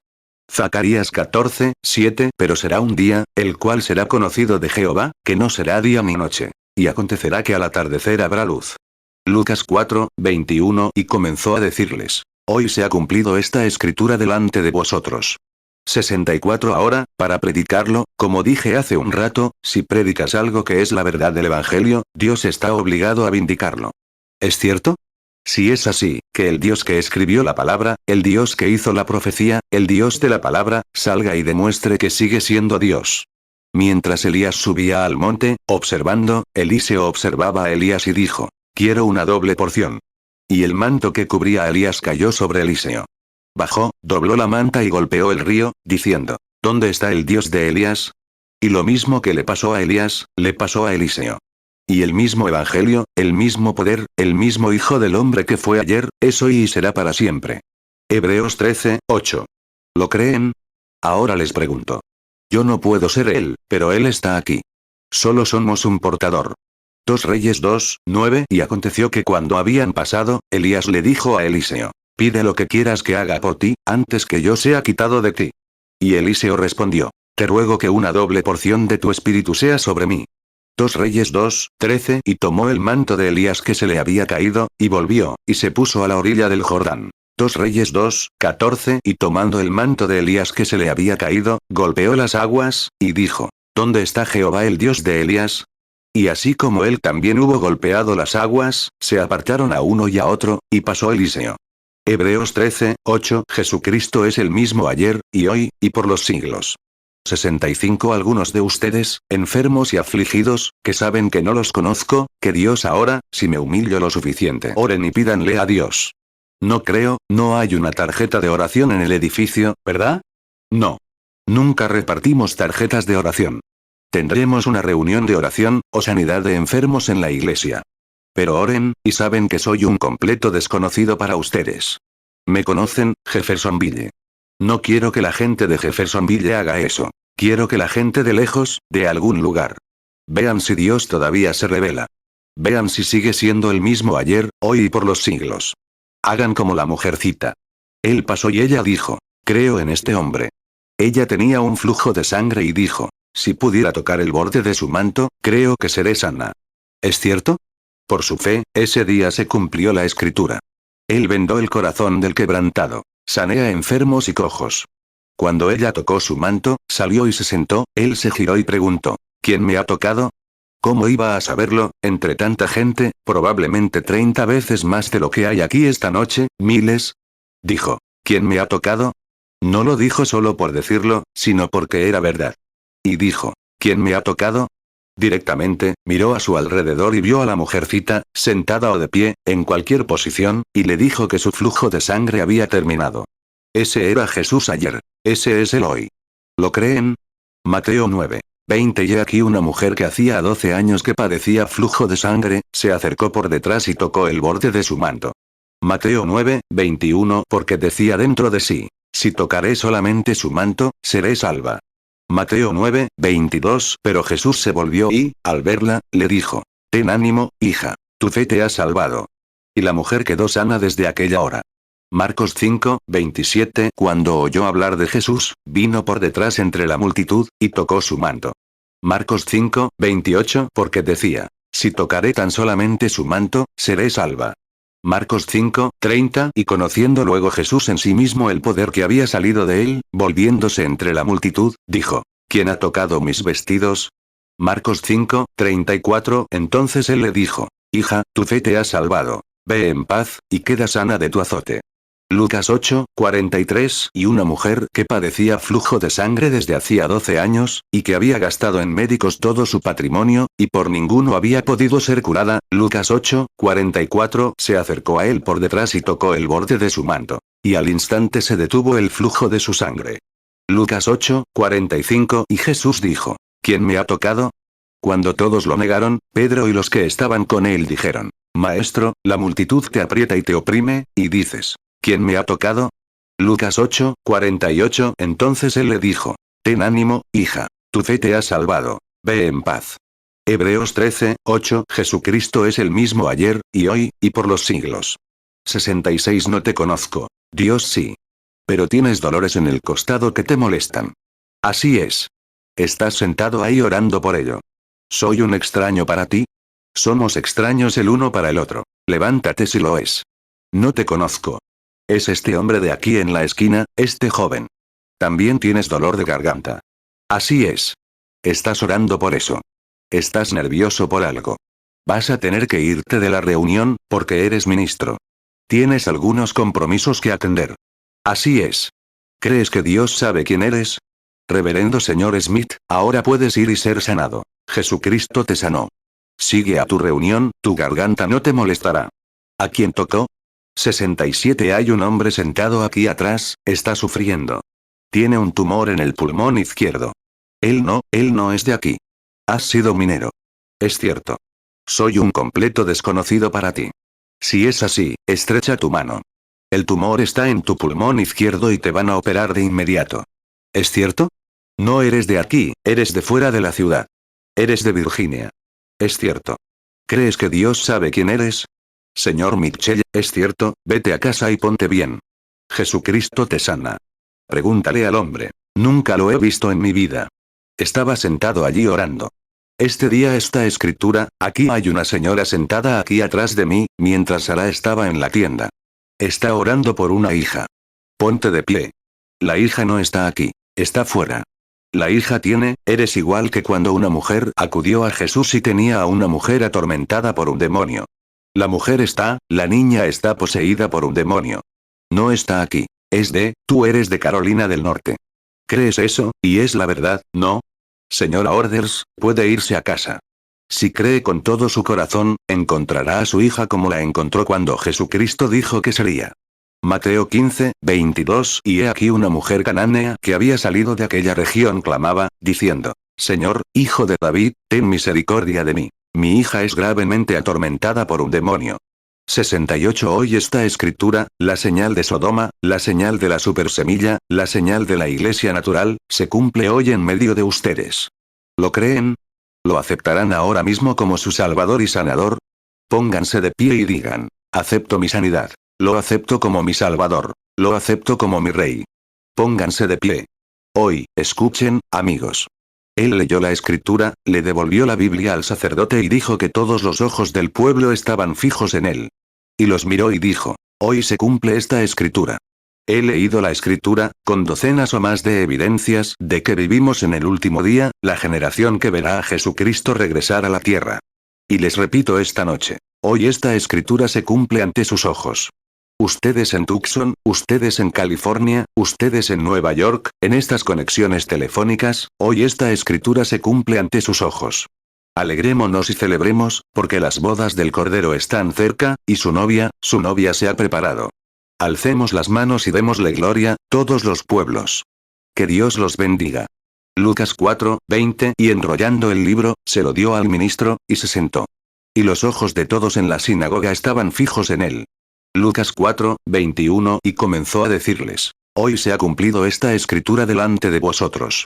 Zacarías 14, 7. Pero será un día, el cual será conocido de Jehová, que no será día ni noche. Y acontecerá que al atardecer habrá luz. Lucas 4, 21 y comenzó a decirles: Hoy se ha cumplido esta escritura delante de vosotros. 64 Ahora, para predicarlo, como dije hace un rato, si predicas algo que es la verdad del Evangelio, Dios está obligado a vindicarlo. ¿Es cierto? Si es así, que el Dios que escribió la palabra, el Dios que hizo la profecía, el Dios de la palabra, salga y demuestre que sigue siendo Dios. Mientras Elías subía al monte, observando, Eliseo observaba a Elías y dijo: Quiero una doble porción. Y el manto que cubría a Elías cayó sobre Eliseo. Bajó, dobló la manta y golpeó el río, diciendo: ¿Dónde está el Dios de Elías? Y lo mismo que le pasó a Elías, le pasó a Eliseo. Y el mismo evangelio, el mismo poder, el mismo Hijo del Hombre que fue ayer, es hoy y será para siempre. Hebreos 13, 8. ¿Lo creen? Ahora les pregunto. Yo no puedo ser él, pero él está aquí. Solo somos un portador. 2 Reyes 2, 9 Y aconteció que cuando habían pasado, Elías le dijo a Eliseo: Pide lo que quieras que haga por ti, antes que yo sea quitado de ti. Y Eliseo respondió: Te ruego que una doble porción de tu espíritu sea sobre mí. 2 Reyes 2, 13 Y tomó el manto de Elías que se le había caído, y volvió, y se puso a la orilla del Jordán. 2 Reyes 2, 14 Y tomando el manto de Elías que se le había caído, golpeó las aguas, y dijo: ¿Dónde está Jehová el Dios de Elías? Y así como él también hubo golpeado las aguas, se apartaron a uno y a otro, y pasó Eliseo. Hebreos 13, 8 Jesucristo es el mismo ayer, y hoy, y por los siglos. 65 Algunos de ustedes, enfermos y afligidos, que saben que no los conozco, que Dios ahora, si me humillo lo suficiente, oren y pídanle a Dios. No creo, no hay una tarjeta de oración en el edificio, ¿verdad? No. Nunca repartimos tarjetas de oración. Tendremos una reunión de oración, o sanidad de enfermos en la iglesia. Pero oren, y saben que soy un completo desconocido para ustedes. Me conocen, Jeffersonville. No quiero que la gente de Jeffersonville haga eso. Quiero que la gente de lejos, de algún lugar. Vean si Dios todavía se revela. Vean si sigue siendo el mismo ayer, hoy y por los siglos. Hagan como la mujercita. Él pasó y ella dijo: Creo en este hombre. Ella tenía un flujo de sangre y dijo: Si pudiera tocar el borde de su manto, creo que seré sana. ¿Es cierto? Por su fe, ese día se cumplió la escritura. Él vendó el corazón del quebrantado. Sanea enfermos y cojos. Cuando ella tocó su manto, salió y se sentó, él se giró y preguntó: ¿Quién me ha tocado? ¿Cómo iba a saberlo, entre tanta gente, probablemente 30 veces más de lo que hay aquí esta noche, miles? Dijo: ¿Quién me ha tocado? No lo dijo solo por decirlo, sino porque era verdad. Y dijo: ¿Quién me ha tocado? Directamente, miró a su alrededor y vio a la mujercita, sentada o de pie, en cualquier posición, y le dijo que su flujo de sangre había terminado. Ese era Jesús ayer. Ese es él hoy. ¿Lo creen? Mateo 9. 20 Y aquí una mujer que hacía 12 años que padecía flujo de sangre, se acercó por detrás y tocó el borde de su manto. Mateo 9, 21 Porque decía dentro de sí: Si tocaré solamente su manto, seré salva. Mateo 9, 22 Pero Jesús se volvió y, al verla, le dijo: Ten ánimo, hija, tu fe te ha salvado. Y la mujer quedó sana desde aquella hora. Marcos 5, 27 Cuando oyó hablar de Jesús, vino por detrás entre la multitud, y tocó su manto. Marcos 5, 28 Porque decía: Si tocaré tan solamente su manto, seré salva. Marcos 5, 30 Y conociendo luego Jesús en sí mismo el poder que había salido de él, volviéndose entre la multitud, dijo: ¿Quién ha tocado mis vestidos? Marcos 5, 34 Entonces él le dijo: Hija, tu fe te ha salvado. Ve en paz, y queda sana de tu azote. Lucas 8, 43 Y una mujer que padecía flujo de sangre desde hacía 12 años, y que había gastado en médicos todo su patrimonio, y por ninguno había podido ser curada, Lucas 8, 44 se acercó a él por detrás y tocó el borde de su manto. Y al instante se detuvo el flujo de su sangre. Lucas 8, 45 Y Jesús dijo: ¿Quién me ha tocado? Cuando todos lo negaron, Pedro y los que estaban con él dijeron: Maestro, la multitud te aprieta y te oprime, y dices: ¿Quién me ha tocado? Lucas 8, 48 Entonces él le dijo: Ten ánimo, hija, tu fe te ha salvado. Ve en paz. Hebreos 13, 8 Jesucristo es el mismo ayer, y hoy, y por los siglos. 66 No te conozco. Dios sí. Pero tienes dolores en el costado que te molestan. Así es. Estás sentado ahí orando por ello. ¿Soy un extraño para ti? Somos extraños el uno para el otro. Levántate si lo es. No te conozco. Es este hombre de aquí en la esquina, este joven. También tienes dolor de garganta. Así es. Estás orando por eso. Estás nervioso por algo. Vas a tener que irte de la reunión, porque eres ministro. Tienes algunos compromisos que atender. Así es. ¿Crees que Dios sabe quién eres? Reverendo señor Smith, ahora puedes ir y ser sanado. Jesucristo te sanó. Sigue a tu reunión, tu garganta no te molestará. ¿A quién tocó? 67. Hay un hombre sentado aquí atrás, está sufriendo. Tiene un tumor en el pulmón izquierdo. Él no es de aquí. Has sido minero. Es cierto. Soy un completo desconocido para ti. Si es así, estrecha tu mano. El tumor está en tu pulmón izquierdo y te van a operar de inmediato. ¿Es cierto? No eres de aquí, eres de fuera de la ciudad. Eres de Virginia. Es cierto. ¿Crees que Dios sabe quién eres? Señor Mitchell, es cierto, vete a casa y ponte bien. Jesucristo te sana. Pregúntale al hombre. Nunca lo he visto en mi vida. Estaba sentado allí orando. Este día esta escritura, aquí hay una señora sentada aquí atrás de mí, mientras Sara estaba en la tienda. Está orando por una hija. Ponte de pie. La hija no está aquí, está fuera. La hija eres igual que cuando una mujer acudió a Jesús y tenía a una mujer atormentada por un demonio. La niña está poseída por un demonio. No está aquí. Tú eres de Carolina del Norte. ¿Crees eso? Y es la verdad, ¿no? Señora Orders, puede irse a casa. Si cree con todo su corazón, encontrará a su hija como la encontró cuando Jesucristo dijo que sería. Mateo 15, 22. Y he aquí una mujer cananea que había salido de aquella región clamaba, diciendo, Señor, Hijo de David, ten misericordia de mí. Mi hija es gravemente atormentada por un demonio. 68. Hoy esta escritura, la señal de Sodoma, la señal de la supersemilla, la señal de la iglesia natural, se cumple hoy en medio de ustedes. ¿Lo creen? ¿Lo aceptarán ahora mismo como su Salvador y Sanador? Pónganse de pie y digan, acepto mi sanidad. Lo acepto como mi Salvador. Lo acepto como mi Rey. Pónganse de pie. Hoy, escuchen, amigos. Él leyó la escritura, le devolvió la Biblia al sacerdote y dijo que todos los ojos del pueblo estaban fijos en él. Y los miró y dijo, hoy se cumple esta escritura. He leído la escritura, con docenas o más de evidencias de que vivimos en el último día, la generación que verá a Jesucristo regresar a la tierra. Y les repito esta noche, hoy esta escritura se cumple ante sus ojos. Ustedes en Tucson, ustedes en California, ustedes en Nueva York, en estas conexiones telefónicas, hoy esta escritura se cumple ante sus ojos. Alegrémonos y celebremos, porque las bodas del Cordero están cerca, y su novia se ha preparado. Alcemos las manos y démosle gloria, todos los pueblos. Que Dios los bendiga. Lucas 4, 20. Y enrollando el libro, se lo dio al ministro, y se sentó. Y los ojos de todos en la sinagoga estaban fijos en él. Lucas 4, 21. Y comenzó a decirles, hoy se ha cumplido esta escritura delante de vosotros.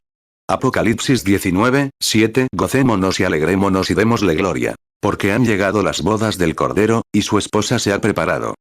Apocalipsis 19, 7. Gocémonos y alegrémonos y démosle gloria. Porque han llegado las bodas del Cordero, y su esposa se ha preparado.